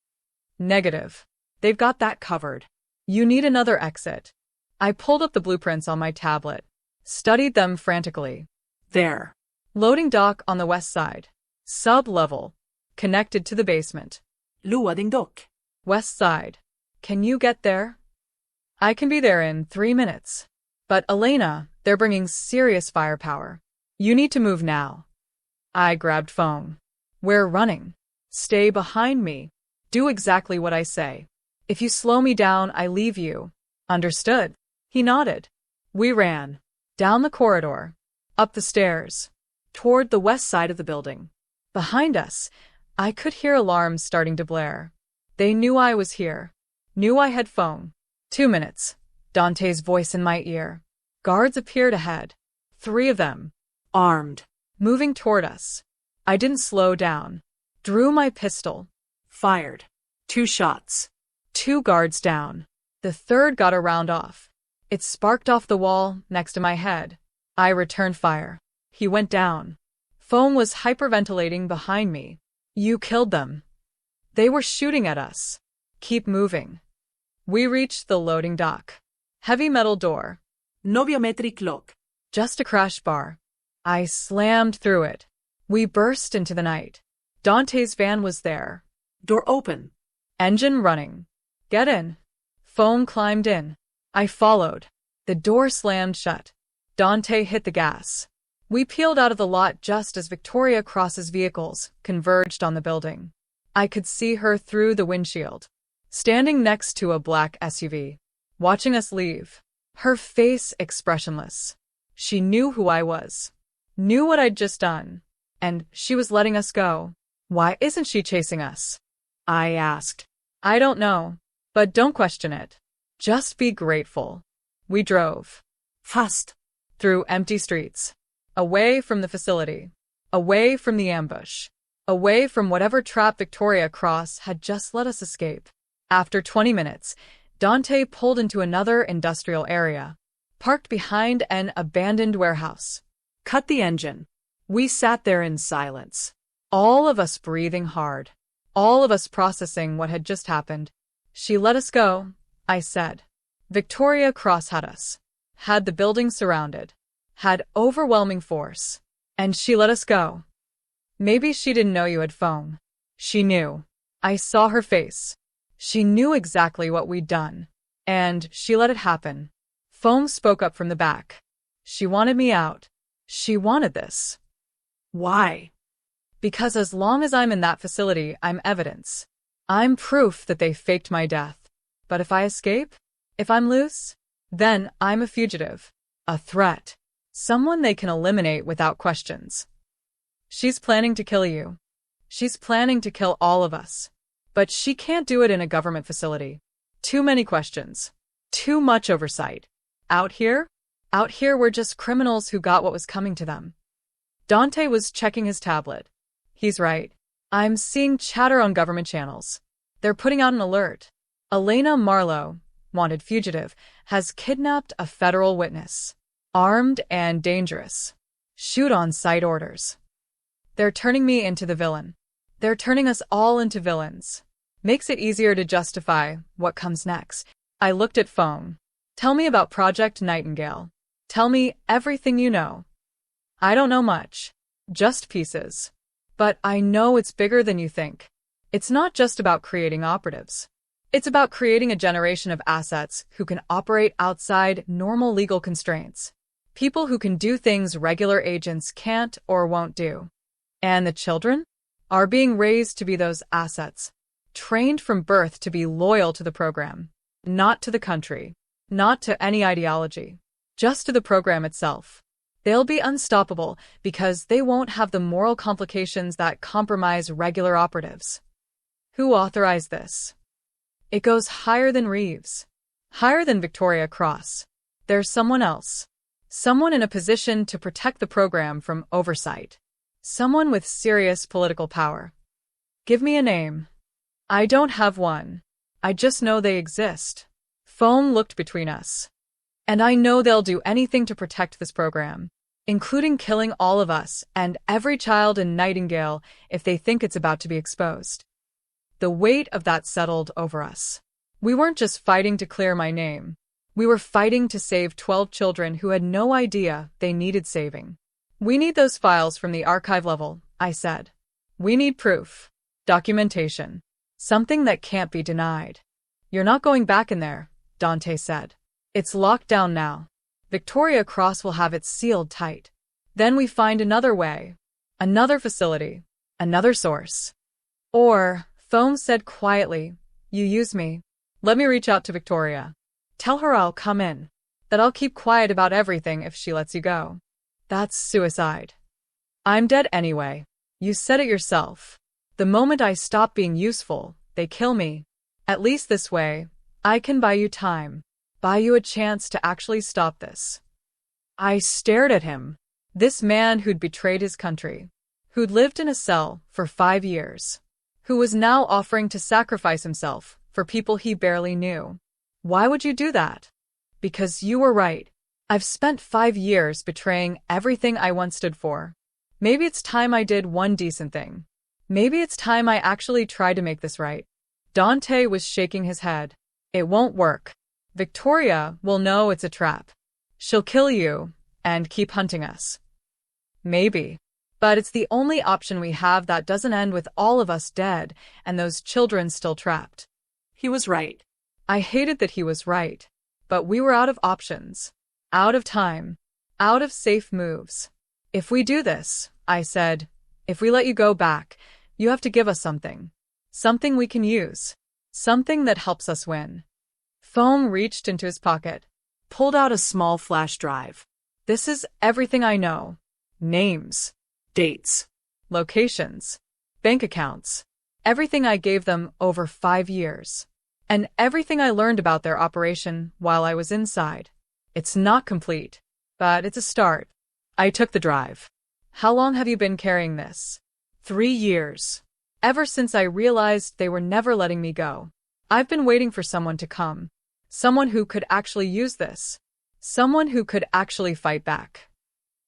Negative. They've got that covered. You need another exit. I pulled up the blueprints on my tablet, studied them frantically. There. Loading dock on the west side. Sub-level. Connected to the basement. Loading dock. West side. Can you get there? I can be there in 3 minutes. But Elena, they're bringing serious firepower. You need to move now. I grabbed phone. We're running. Stay behind me. Do exactly what I say. If you slow me down, I leave you. Understood? He nodded. We ran. Down the corridor. Up the stairs. Toward the west side of the building. Behind us, I could hear alarms starting to blare. They knew I was here. Knew I had phone. 2 minutes. Dante's voice in my ear. Guards appeared ahead. 3 of them. Armed. Moving toward us. I didn't slow down. Drew my pistol. Fired. 2 shots. 2 guards down. The third got a round off. It sparked off the wall next to my head. I returned fire. He went down. Foam was hyperventilating behind me. You killed them. They were shooting at us. Keep moving. We reached the loading dock. Heavy metal door. No biometric lock. Just a crash bar. I slammed through it. We burst into the night. Dante's van was there. Door open. Engine running. Get in. Phone climbed in. I followed. The door slammed shut. Dante hit the gas. We peeled out of the lot just as Victoria Cross's vehicles converged on the building. I could see her through the windshield, standing next to a black SUV, watching us leave. Her face expressionless. She knew who I was, knew what I'd just done, and she was letting us go. Why isn't she chasing us? I asked. I don't know, but don't question it. Just be grateful. We drove. Fast. Through empty streets. Away from the facility. Away from the ambush. Away from whatever trap Victoria Cross had just let us escape. After 20 minutes, Dante pulled into another industrial area, parked behind an abandoned warehouse. Cut the engine. We sat there in silence, all of us breathing hard, all of us processing what had just happened. She let us go, I said. Victoria Cross had us, had the building surrounded, had overwhelming force, and she let us go. Maybe she didn't know you had phone. She knew. I saw her face. She knew exactly what we'd done, and she let it happen. Foam spoke up from the back. She wanted me out. She wanted this. Why? Because as long as I'm in that facility, I'm evidence. I'm proof that they faked my death. But if I escape, if I'm loose, then I'm a fugitive, a threat, someone they can eliminate without questions. She's planning to kill you. She's planning to kill all of us. But she can't do it in a government facility. Too many questions. Too much oversight. Out here we're just criminals who got what was coming to them. Dante was checking his tablet. He's right. I'm seeing chatter on government channels. They're putting out an alert. Elena Marlowe, wanted fugitive, has kidnapped a federal witness. Armed and dangerous. Shoot on sight orders. They're turning me into the villain. They're turning us all into villains. Makes it easier to justify what comes next. I looked at phone. Tell me about Project Nightingale. Tell me everything you know. I don't know much. Just pieces. But I know it's bigger than you think. It's not just about creating operatives. It's about creating a generation of assets who can operate outside normal legal constraints. People who can do things regular agents can't or won't do. And the children are being raised to be those assets, trained from birth to be loyal to the program, not to the country, not to any ideology, just to the program itself. They'll be unstoppable because they won't have the moral complications that compromise regular operatives. Who authorized this? It goes higher than Reeves, higher than Victoria Cross. There's someone else, someone in a position to protect the program from oversight. Someone with serious political power. Give me a name. I don't have one. I just know they exist. Foam looked between us. And I know they'll do anything to protect this program, including killing all of us and every child in Nightingale if they think it's about to be exposed. The weight of that settled over us. We weren't just fighting to clear my name. We were fighting to save 12 children who had no idea they needed saving. We need those files from the archive level, I said. We need proof. Documentation. Something that can't be denied. You're not going back in there, Dante said. It's locked down now. Victoria Cross will have it sealed tight. Then we find another way. Another facility. Another source. Or, Foam said quietly, you use me. Let me reach out to Victoria. Tell her I'll come in. That I'll keep quiet about everything if she lets you go. That's suicide. I'm dead anyway. You said it yourself. The moment I stop being useful, they kill me. At least this way, I can buy you time. Buy you a chance to actually stop this. I stared at him. This man who'd betrayed his country. Who'd lived in a cell for 5 years. Who was now offering to sacrifice himself for people he barely knew. Why would you do that? Because you were right. I've spent 5 years betraying everything I once stood for. Maybe it's time I did one decent thing. Maybe it's time I actually tried to make this right. Dante was shaking his head. It won't work. Victoria will know it's a trap. She'll kill you and keep hunting us. Maybe. But it's the only option we have that doesn't end with all of us dead and those children still trapped. He was right. I hated that he was right. But we were out of options. Out of time. Out of safe moves. If we do this, I said, if we let you go back, you have to give us something. Something we can use. Something that helps us win. Foam reached into his pocket. Pulled out a small flash drive. This is everything I know. Names. Dates. Locations. Bank accounts. Everything I gave them over 5 years. And everything I learned about their operation while I was inside. It's not complete, but it's a start. I took the drive. How long have you been carrying this? 3 years. Ever since I realized they were never letting me go. I've been waiting for someone to come. Someone who could actually use this. Someone who could actually fight back.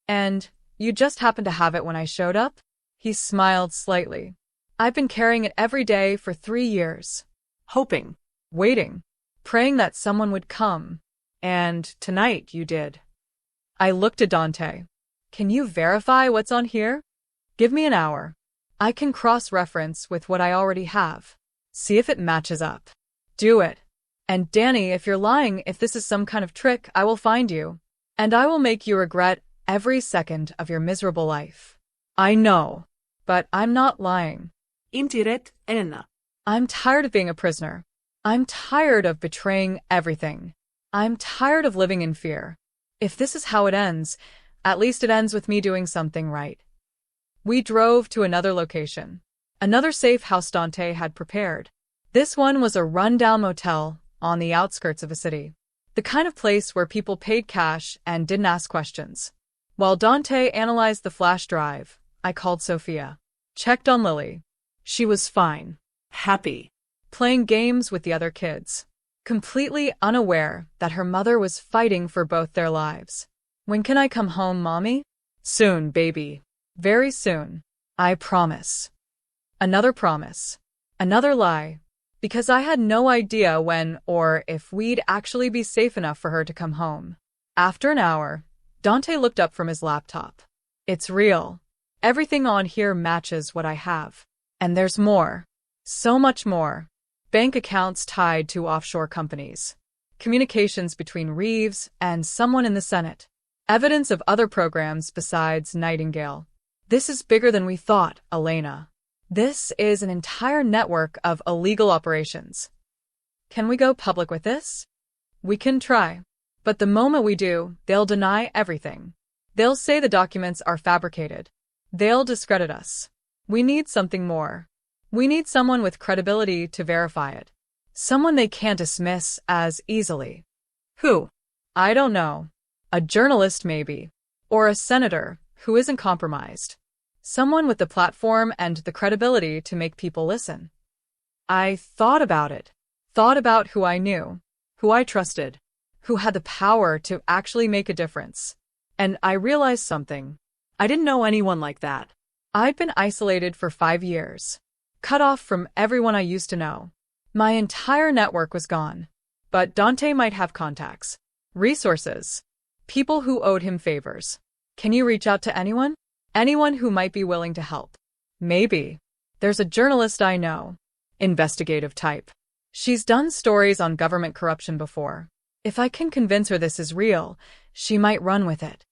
And you just happened to have it when I showed up? He smiled slightly. I've been carrying it every day for 3 years. Hoping. Waiting. Praying that someone would come. And tonight you did. I looked at Dante. Can you verify what's on here? Give me an hour. I can cross-reference with what I already have. See if it matches up. Do it. And Danny, if you're lying, if this is some kind of trick, I will find you. And I will make you regret every second of your miserable life. I know. But I'm not lying. Inte rätt, Elena. I'm tired of being a prisoner. I'm tired of betraying everything. I'm tired of living in fear. If this is how it ends, at least it ends with me doing something right. We drove to another location. Another safe house Dante had prepared. This one was a run-down motel on the outskirts of a city. The kind of place where people paid cash and didn't ask questions. While Dante analyzed the flash drive, I called Sophia. Checked on Lily. She was fine. Happy. Playing games with the other kids. Completely unaware that her mother was fighting for both their lives. When can I come home, Mommy? Soon, baby. Very soon. I promise. Another promise. Another lie. Because I had no idea when or if we'd actually be safe enough for her to come home. After an hour, Dante looked up from his laptop. It's real. Everything on here matches what I have. And there's more. So much more. Bank accounts tied to offshore companies. Communications between Reeves and someone in the Senate. Evidence of other programs besides Nightingale. This is bigger than we thought, Elena. This is an entire network of illegal operations. Can we go public with this? We can try. But the moment we do, they'll deny everything. They'll say the documents are fabricated. They'll discredit us. We need something more. We need someone with credibility to verify it. Someone they can't dismiss as easily. Who? I don't know. A journalist maybe. Or a senator who isn't compromised. Someone with the platform and the credibility to make people listen. I thought about it. Thought about who I knew. Who I trusted. Who had the power to actually make a difference. And I realized something. I didn't know anyone like that. I'd been isolated for 5 years. Cut off from everyone I used to know. My entire network was gone. But Dante might have contacts. Resources. People who owed him favors. Can you reach out to anyone? Anyone who might be willing to help. Maybe. There's a journalist I know. Investigative type. She's done stories on government corruption before. If I can convince her this is real, she might run with it.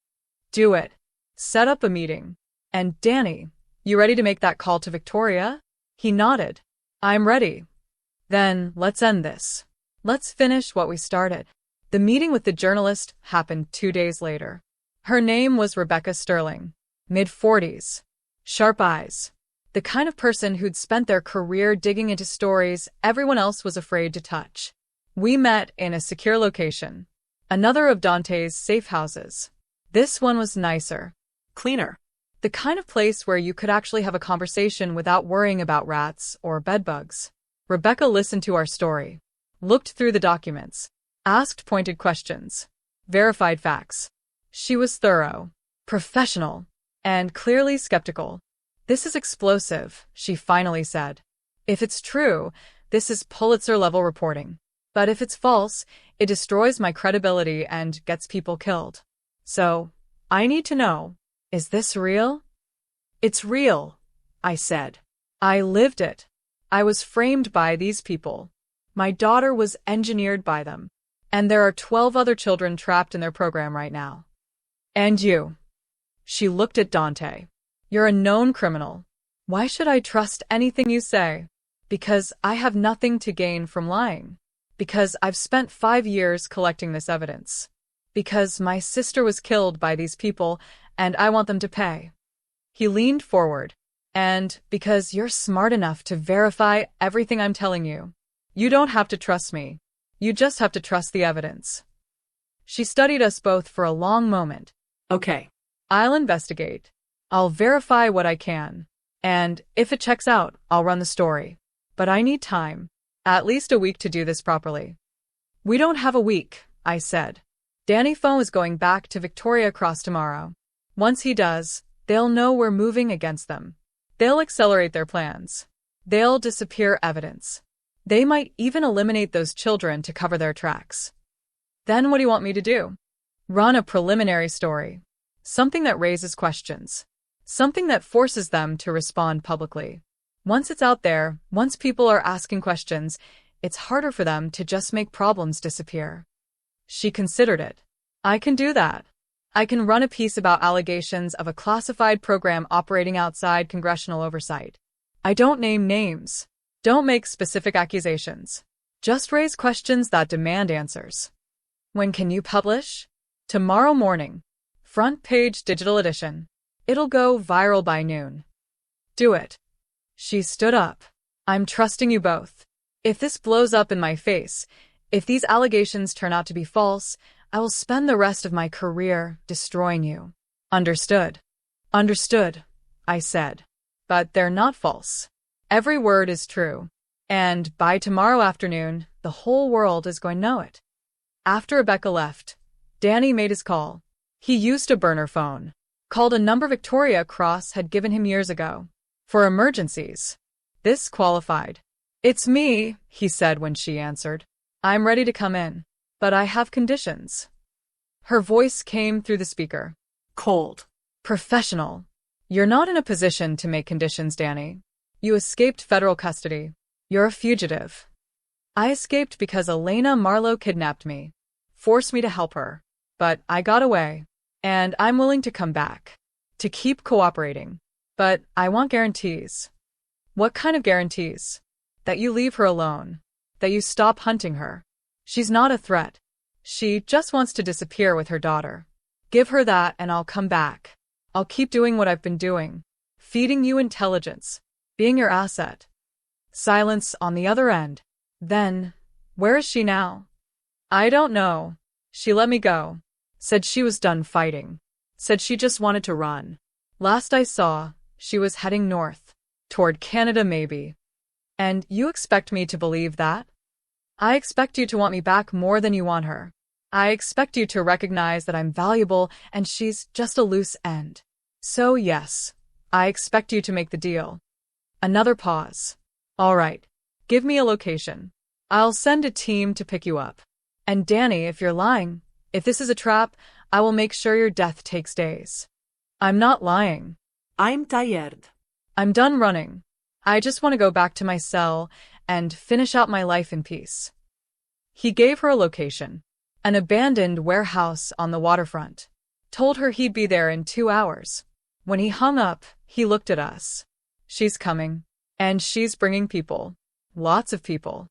Do it. Set up a meeting. And Danny, you ready to make that call to Victoria? He nodded. I'm ready. Then let's end this. Let's finish what we started. The meeting with the journalist happened 2 days later. Her name was Rebecca Sterling. Mid-40s. Sharp eyes. The kind of person who'd spent their career digging into stories everyone else was afraid to touch. We met in a secure location. Another of Dante's safe houses. This one was nicer. Cleaner. The kind of place where you could actually have a conversation without worrying about rats or bedbugs. Rebecca listened to our story. Looked through the documents. Asked pointed questions. Verified facts. She was thorough. Professional. And clearly skeptical. This is explosive, she finally said. If it's true, This is Pulitzer-level reporting. But if it's false, it destroys my credibility and gets people killed. So, I need to know, is this real? It's real, I said. I lived it. I was framed by these people. My daughter was engineered by them. And there are 12 other children trapped in their program right now. And you. She looked at Dante. You're a known criminal. Why should I trust anything you say? Because I have nothing to gain from lying. Because I've spent 5 years collecting this evidence. Because my sister was killed by these people, and I want them to pay. He leaned forward. And because you're smart enough to verify everything I'm telling you. You don't have to trust me. You just have to trust the evidence. She studied us both for a long moment. Okay. I'll investigate. I'll verify what I can. And if it checks out, I'll run the story. But I need time. At least a week to do this properly. We don't have a week, I said. Danny Phone is going back to Victoria Cross tomorrow. Once he does, they'll know we're moving against them. They'll accelerate their plans. They'll disappear evidence. They might even eliminate those children to cover their tracks. Then what do you want me to do? Run a preliminary story. Something that raises questions. Something that forces them to respond publicly. Once it's out there, once people are asking questions, it's harder for them to just make problems disappear. She considered it. I can do that. I can run a piece about allegations of a classified program operating outside congressional oversight. I don't name names. Don't make specific accusations. Just raise questions that demand answers. When can you publish? Tomorrow morning. Front page digital edition. It'll go viral by noon. Do it. She stood up. I'm trusting you both. If this blows up in my face, if these allegations turn out to be false, I will spend the rest of my career destroying you. Understood. Understood, I said. But they're not false. Every word is true. And by tomorrow afternoon, the whole world is going to know it. After Rebecca left, Danny made his call. He used a burner phone. Called a number Victoria Cross had given him years ago. For emergencies. This qualified. It's me, he said when she answered. I'm ready to come in. But I have conditions. Her voice came through the speaker. Cold. Professional. You're not in a position to make conditions, Danny. You escaped federal custody. You're a fugitive. I escaped because Elena Marlowe kidnapped me. Forced me to help her. But I got away. And I'm willing to come back. To keep cooperating. But I want guarantees. What kind of guarantees? That you leave her alone. That you stop hunting her. She's not a threat. She just wants to disappear with her daughter. Give her that and I'll come back. I'll keep doing what I've been doing. Feeding you intelligence. Being your asset. Silence on the other end. Then, where is she now? I don't know. She let me go. Said she was done fighting. Said she just wanted to run. Last I saw, she was heading north. Toward Canada maybe. And you expect me to believe that? I expect you to want me back more than you want her. I expect you to recognize that I'm valuable and she's just a loose end. So yes, I expect you to make the deal. Another pause. All right. Give me a location. I'll send a team to pick you up. And Danny, if you're lying, if this is a trap, I will make sure your death takes days. I'm not lying. I'm tired. I'm done running. I just want to go back to my cell and finish out my life in peace. He gave her a location. An abandoned warehouse on the waterfront. Told her he'd be there in 2 hours. When he hung up, he looked at us. She's coming. And she's bringing people. Lots of people.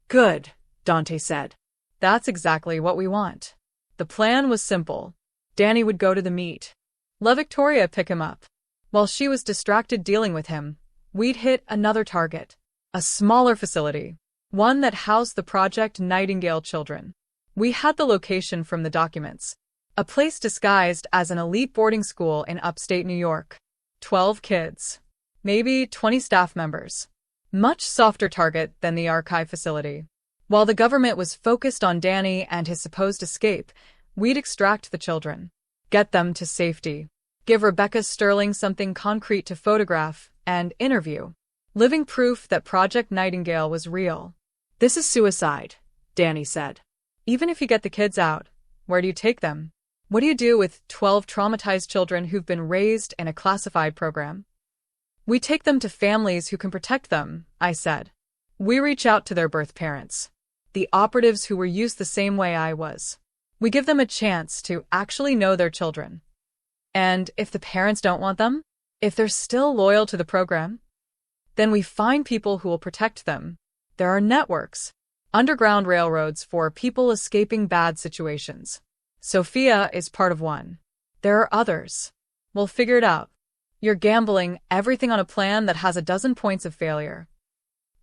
Good, Dante said. That's exactly what we want. The plan was simple. Danny would go to the meet. Let Victoria pick him up. While she was distracted dealing with him, we'd hit another target. A smaller facility. One that housed the Project Nightingale children. We had the location from the documents. A place disguised as an elite boarding school in upstate New York. 12 kids. Maybe 20 staff members. Much softer target than the archive facility. While the government was focused on Danny and his supposed escape, we'd extract the children. Get them to safety. Give Rebecca Sterling something concrete to photograph and interview. Living proof that Project Nightingale was real. This is suicide, Danny said. Even if you get the kids out, where do you take them? What do you do with 12 traumatized children who've been raised in a classified program? We take them to families who can protect them, I said. We reach out to their birth parents, the operatives who were used the same way I was. We give them a chance to actually know their children. And if the parents don't want them, if they're still loyal to the program, then we find people who will protect them. There are networks, underground railroads for people escaping bad situations. Sophia is part of one. There are others. We'll figure it out. You're gambling everything on a plan that has a dozen points of failure.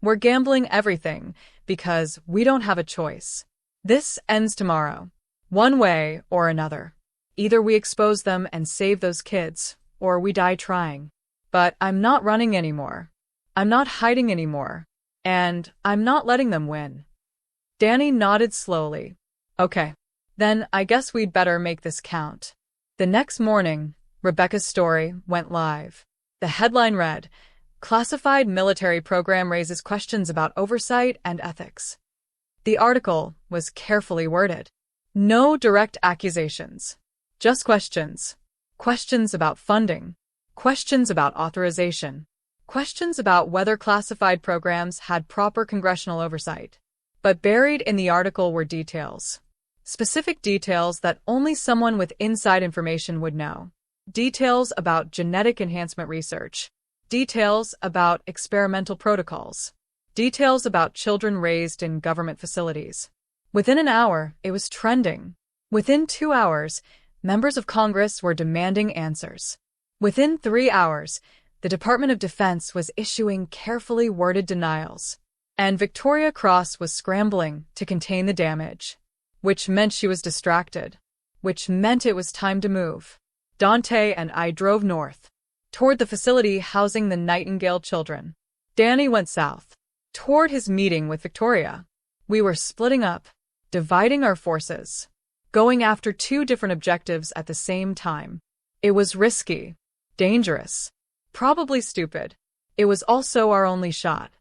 We're gambling everything because we don't have a choice. This ends tomorrow, one way or another. Either we expose them and save those kids, or we die trying. But I'm not running anymore. I'm not hiding anymore. And I'm not letting them win. Danny nodded slowly. Okay. Then I guess we'd better make this count. The next morning, Rebecca's story went live. The headline read, "Classified Military Program Raises Questions About Oversight and Ethics." The article was carefully worded. No direct accusations. Just questions. Questions about funding. Questions about authorization. Questions about whether classified programs had proper congressional oversight. But buried in the article were details. Specific details that only someone with inside information would know. Details about genetic enhancement research. Details about experimental protocols. Details about children raised in government facilities. Within an hour, it was trending. Within 2 hours, members of Congress were demanding answers. Within 3 hours, the Department of Defense was issuing carefully worded denials. And Victoria Cross was scrambling to contain the damage. Which meant she was distracted. Which meant it was time to move. Dante and I drove north, toward the facility housing the Nightingale children. Danny went south, toward his meeting with Victoria. We were splitting up, dividing our forces, going after 2 different objectives at the same time. It was risky, dangerous, probably stupid. It was also our only shot.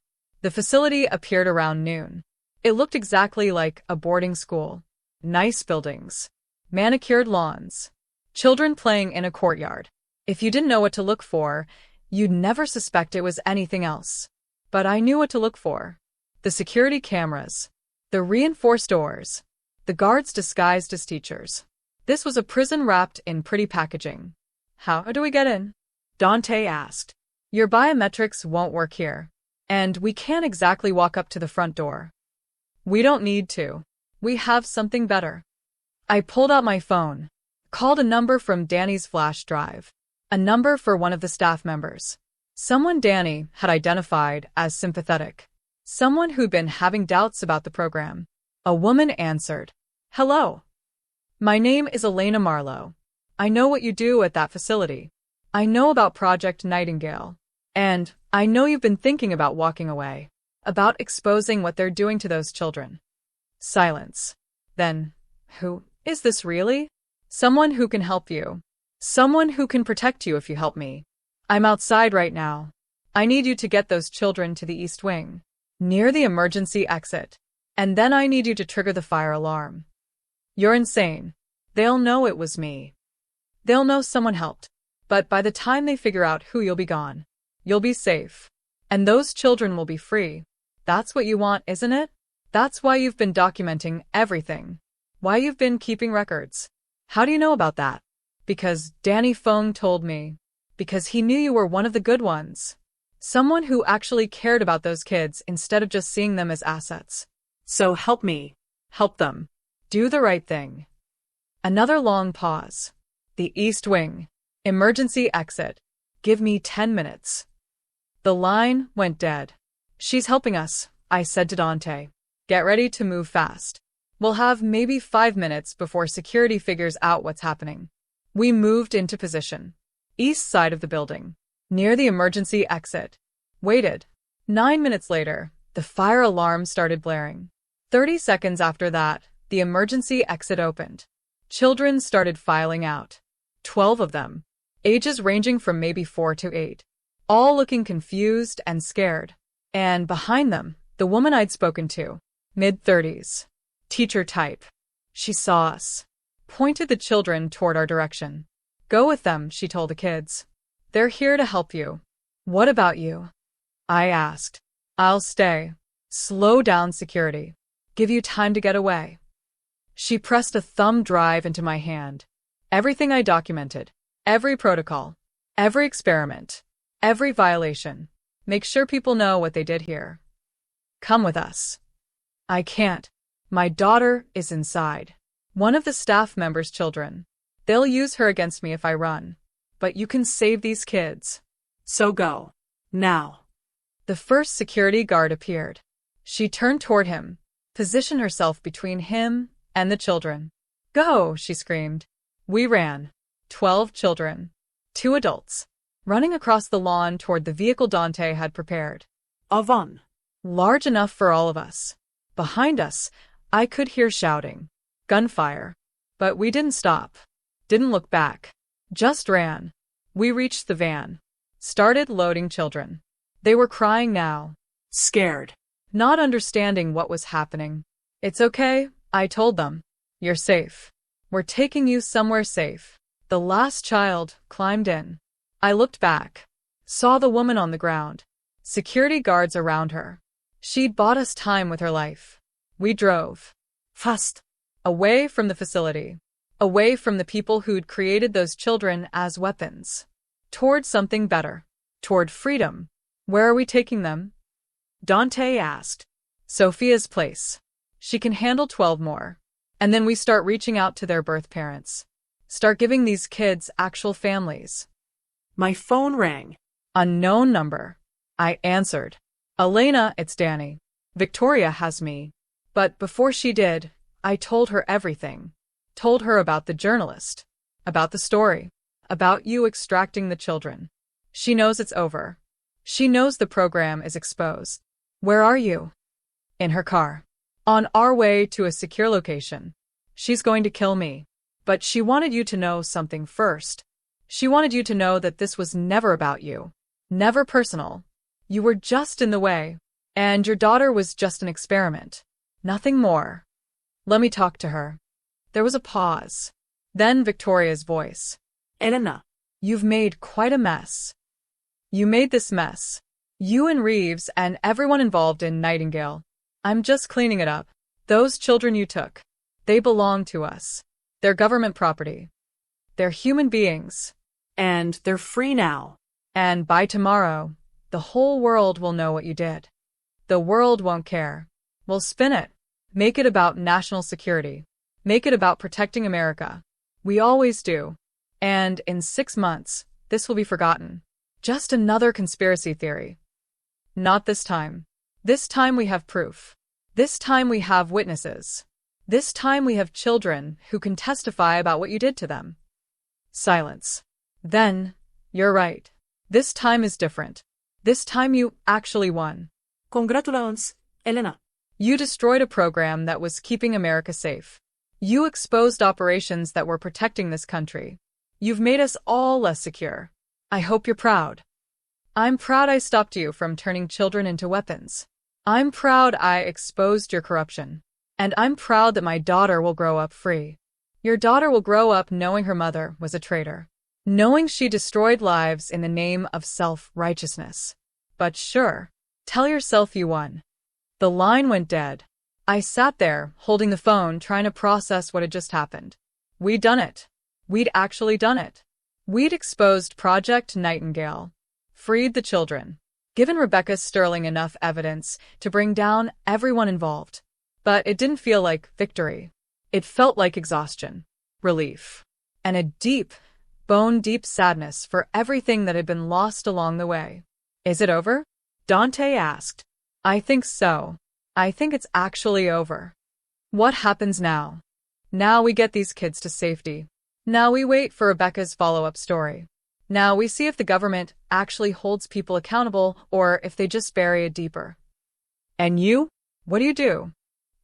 The facility appeared around noon. It looked exactly like a boarding school. Nice buildings, manicured lawns, children playing in a courtyard. If you didn't know what to look for, you'd never suspect it was anything else. But I knew what to look for. The security cameras, the reinforced doors, the guards disguised as teachers. This was a prison wrapped in pretty packaging. How do we get in? Dante asked. Your biometrics won't work here. And we can't exactly walk up to the front door. We don't need to. We have something better. I pulled out my phone, called a number from Danny's flash drive, a number for one of the staff members. Someone Danny had identified as sympathetic. Someone who'd been having doubts about the program. A woman answered. Hello. My name is Elena Marlowe. I know what you do at that facility. I know about Project Nightingale. And I know you've been thinking about walking away, about exposing what they're doing to those children. Silence. Then, who is this really? Someone who can help you. Someone who can protect you if you help me. I'm outside right now. I need you to get those children to the East Wing, near the emergency exit. And then I need you to trigger the fire alarm. You're insane. They'll know it was me. They'll know someone helped. But by the time they figure out who, you'll be gone. You'll be safe. And those children will be free. That's what you want, isn't it? That's why you've been documenting everything. Why you've been keeping records. How do you know about that? Because Danny Fung told me. Because he knew you were one of the good ones. Someone who actually cared about those kids instead of just seeing them as assets. So help me. Help them. Do the right thing. Another long pause. The East Wing. Emergency exit. Give me 10 minutes. The line went dead. She's helping us, I said to Dante. Get ready to move fast. We'll have maybe 5 minutes before security figures out what's happening. We moved into position. East side of the building, near the emergency exit. Waited. 9 minutes later, the fire alarm started blaring. 30 seconds after that, the emergency exit opened. Children started filing out. 12 of them. Ages ranging from maybe 4 to 8. all looking confused and scared. And behind them, the woman I'd spoken to, mid-30s, teacher type. She saw us, pointed the children toward our direction. Go with them, she told the kids. They're here to help you. What about you? I asked. I'll stay. Slow down security. Give you time to get away. She pressed a thumb drive into my hand. Everything I documented. Every protocol. Every experiment. Every violation. Make sure people know what they did here. Come with us. I can't. My daughter is inside. One of the staff members' children. They'll use her against me if I run. But you can save these kids. So go. Now. The first security guard appeared. She turned toward him, positioned herself between him and the children. Go, she screamed. We ran. 12 children. 2 adults. Running across the lawn toward the vehicle Dante had prepared. A van. Large enough for all of us. Behind us, I could hear shouting. Gunfire. But we didn't stop. Didn't look back. Just ran. We reached the van. Started loading children. They were crying now. Scared. Not understanding what was happening. It's okay, I told them. You're safe. We're taking you somewhere safe. The last child climbed in. I looked back. Saw the woman on the ground. Security guards around her. She'd bought us time with her life. We drove. Fast. Away from the facility. Away from the people who'd created those children as weapons. Toward something better. Toward freedom. Where are we taking them? Dante asked. Sophia's place. She can handle 12 more. And then we start reaching out to their birth parents. Start giving these kids actual families. My phone rang. Unknown number. I answered. Elena, it's Danny. Victoria has me. But before she did, I told her everything. Told her about the journalist. About the story. About you extracting the children. She knows it's over. She knows the program is exposed. Where are you? In her car. On our way to a secure location. She's going to kill me. But she wanted you to know something first. She wanted you to know that this was never about you. Never personal. You were just in the way. And your daughter was just an experiment. Nothing more. Let me talk to her. There was a pause. Then Victoria's voice. Elena. You've made quite a mess. You made this mess. You and Reeves and everyone involved in Nightingale. I'm just cleaning it up. Those children you took. They belong to us. They're government property. They're human beings. And they're free now. And by tomorrow, the whole world will know what you did. The world won't care. We'll spin it. Make it about national security. Make it about protecting America. We always do. And in 6 months, this will be forgotten. Just another conspiracy theory. Not this time. This time we have proof. This time we have witnesses. This time we have children who can testify about what you did to them. Silence. Then, you're right. This time is different. This time you actually won. Congratulations, Elena. You destroyed a program that was keeping America safe. You exposed operations that were protecting this country. You've made us all less secure. I hope you're proud. I'm proud I stopped you from turning children into weapons. I'm proud I exposed your corruption. And I'm proud that my daughter will grow up free. Your daughter will grow up knowing her mother was a traitor. Knowing she destroyed lives in the name of self-righteousness. But sure, tell yourself you won. The line went dead. I sat there, holding the phone, trying to process what had just happened. We'd done it. We'd actually done it. We'd exposed Project Nightingale. Freed the children. Given Rebecca Sterling enough evidence to bring down everyone involved. But it didn't feel like victory. It felt like exhaustion, relief, and a deep, bone-deep sadness for everything that had been lost along the way. Is it over? Dante asked. I think so. I think it's actually over. What happens now? Now we get these kids to safety. Now we wait for Rebecca's follow-up story. Now we see if the government actually holds people accountable or if they just bury it deeper. And you? What do?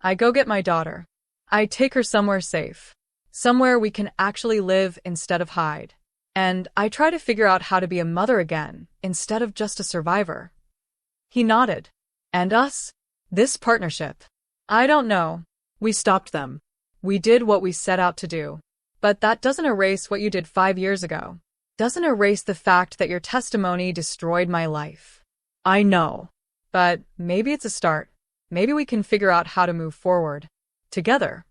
I go get my daughter. I take her somewhere safe. Somewhere we can actually live instead of hide. And I try to figure out how to be a mother again, instead of just a survivor. He nodded. And us? This partnership? I don't know. We stopped them. We did what we set out to do. But that doesn't erase what you did 5 years ago. Doesn't erase the fact that your testimony destroyed my life. I know. But maybe it's a start. Maybe we can figure out how to move forward. Together.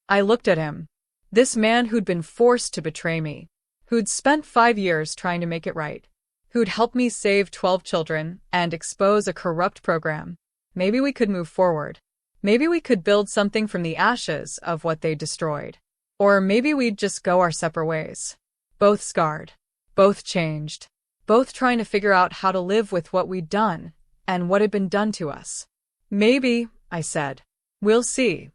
I looked at him. This man who'd been forced to betray me. Who'd spent 5 years trying to make it right. Who'd helped me save 12 children and expose a corrupt program. Maybe we could move forward. Maybe we could build something from the ashes of what they destroyed. Or maybe we'd just go our separate ways. Both scarred. Both changed. Both trying to figure out how to live with what we'd done and what had been done to us. Maybe, I said. We'll see.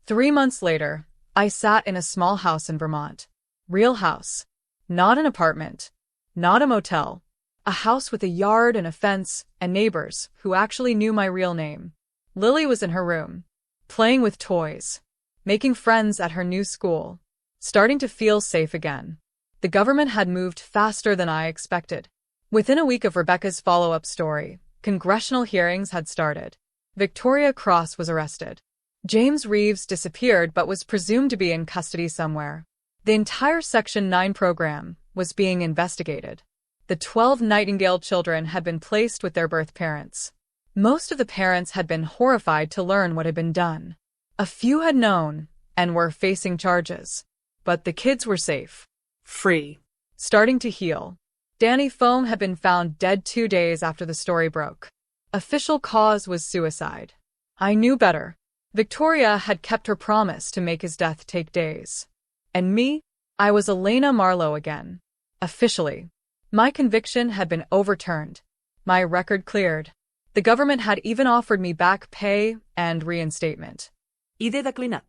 3 months later, I sat in a small house in Vermont. Real house. Not an apartment. Not a motel. A house with a yard and a fence and neighbors who actually knew my real name. Lily was in her room, playing with toys, making friends at her new school, starting to feel safe again. The government had moved faster than I expected. Within a week of Rebecca's follow-up story, congressional hearings had started. Victoria Cross was arrested. James Reeves disappeared but was presumed to be in custody somewhere. The entire Section 9 program was being investigated. The 12 Nightingale children had been placed with their birth parents. Most of the parents had been horrified to learn what had been done. A few had known and were facing charges. But the kids were safe. Free. Starting to heal. Danny Foam had been found dead 2 days after the story broke. Official cause was suicide. I knew better. Victoria had kept her promise to make his death take days. And me? I was Elena Marlowe again. Officially. My conviction had been overturned. My record cleared. The government had even offered me back pay and reinstatement. Ide declinat.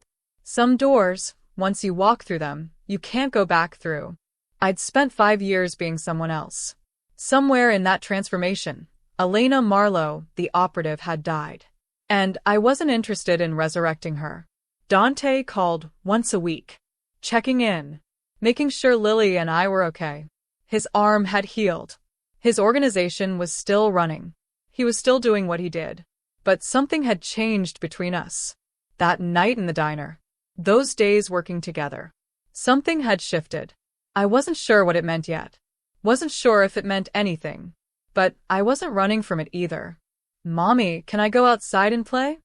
Some doors, once you walk through them, you can't go back through. I'd spent 5 years being someone else. Somewhere in that transformation, Elena Marlowe, the operative, had died. And I wasn't interested in resurrecting her. Dante called once a week, checking in, making sure Lily and I were okay. His arm had healed. His organization was still running. He was still doing what he did. But something had changed between us. That night in the diner. Those days working together. Something had shifted. I wasn't sure what it meant yet. Wasn't sure if it meant anything. But I wasn't running from it either. Mommy, can I go outside and play?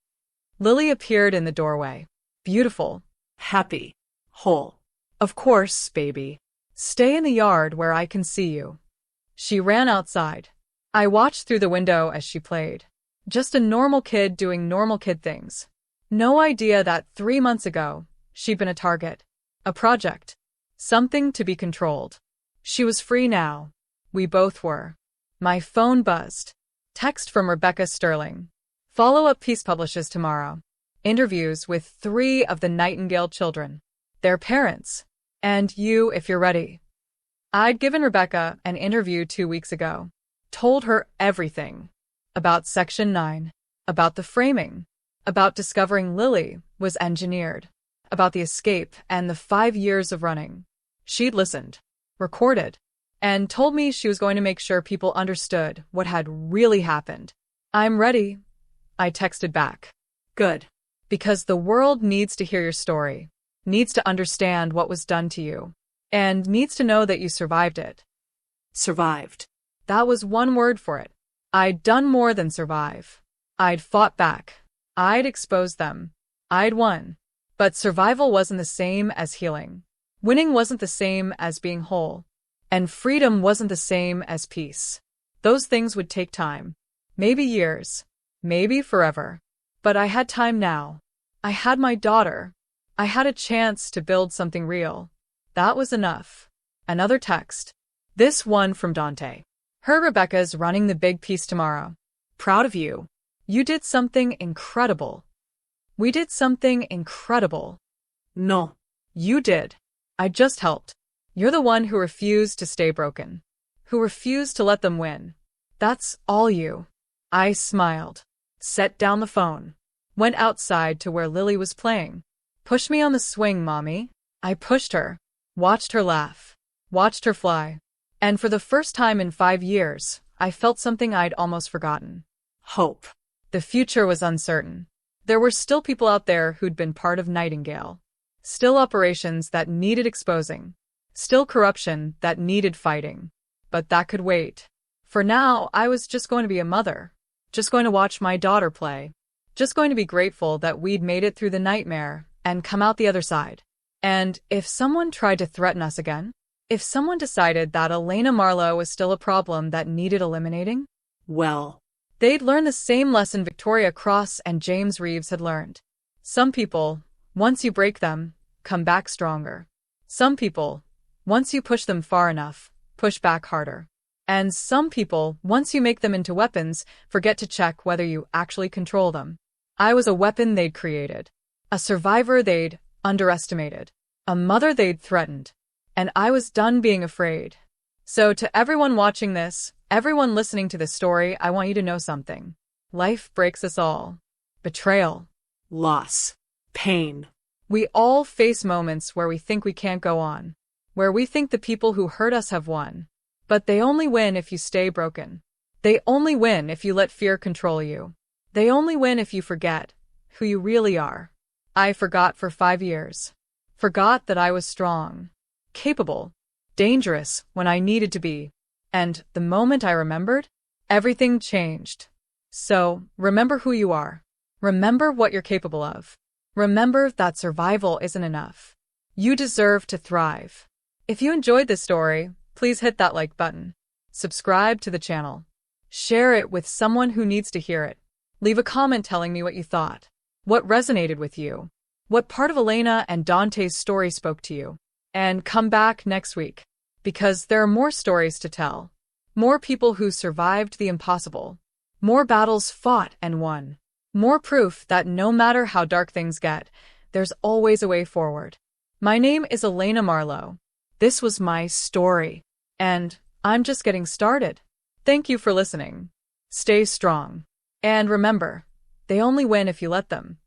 Lily appeared in the doorway. Beautiful. Happy. Whole. Of course, baby. Stay in the yard where I can see you. She ran outside. I watched through the window as she played. Just a normal kid doing normal kid things. No idea that 3 months ago, she'd been a target. A project. Something to be controlled. She was free now. We both were. My phone buzzed. Text from Rebecca Sterling. Follow-up piece publishes tomorrow. Interviews with 3 of the Nightingale children. Their parents. And you if you're ready. I'd given Rebecca an interview 2 weeks ago. Told her everything. About Section 9. About the framing. About discovering Lily was engineered. About the escape and the 5 years of running. She'd listened. Recorded. And told me she was going to make sure people understood what had really happened. I'm ready. I texted back. Good. Because the world needs to hear your story. Needs to understand what was done to you. And needs to know that you survived it. Survived. That was one word for it. I'd done more than survive. I'd fought back. I'd exposed them. I'd won. But survival wasn't the same as healing. Winning wasn't the same as being whole. And freedom wasn't the same as peace. Those things would take time. Maybe years. Maybe forever. But I had time now. I had my daughter. I had a chance to build something real. That was enough. Another text. This one from Dante. Heard Rebecca's running the big piece tomorrow. Proud of you. You did something incredible. We did something incredible. No. You did. I just helped. You're the one who refused to stay broken. Who refused to let them win. That's all you. I smiled. Set down the phone. Went outside to where Lily was playing. Push me on the swing, Mommy. I pushed her. Watched her laugh. watched her fly. And for the first time in 5 years, I felt something I'd almost forgotten. Hope. The future was uncertain. There were still people out there who'd been part of Nightingale. Still operations that needed exposing. Still corruption that needed fighting. But that could wait. For now, I was just going to be a mother. Just going to watch my daughter play. Just going to be grateful that we'd made it through the nightmare and come out the other side. And if someone tried to threaten us again? If someone decided that Elena Marlowe was still a problem that needed eliminating? Well, They'd learn the same lesson Victoria Cross and James Reeves had learned. Some people, once you break them, come back stronger. Some people, once you push them far enough, push back harder. And some people, once you make them into weapons, forget to check whether you actually control them. I was a weapon they'd created. A survivor they'd underestimated. A mother they'd threatened. And I was done being afraid. So to everyone watching this, everyone listening to this story, I want you to know something. Life breaks us all. Betrayal. loss, pain. We all face moments where we think we can't go on. Where we think the people who hurt us have won. But they only win if you stay broken. They only win if you let fear control you. They only win if you forget who you really are. I forgot for 5 years. Forgot that I was strong, capable, dangerous when I needed to be. And the moment I remembered, everything changed. So, remember who you are. Remember what you're capable of. Remember that survival isn't enough. You deserve to thrive. If you enjoyed this story, please hit that like button. Subscribe to the channel. Share it with someone who needs to hear it. Leave a comment telling me what you thought. What resonated with you? What part of Elena and Dante's story spoke to you? And come back next week, because there are more stories to tell. More people who survived the impossible. More battles fought and won. More proof that no matter how dark things get, there's always a way forward. My name is Elena Marlowe. This was my story. And I'm just getting started. Thank you for listening. Stay strong. And remember, they only win if you let them.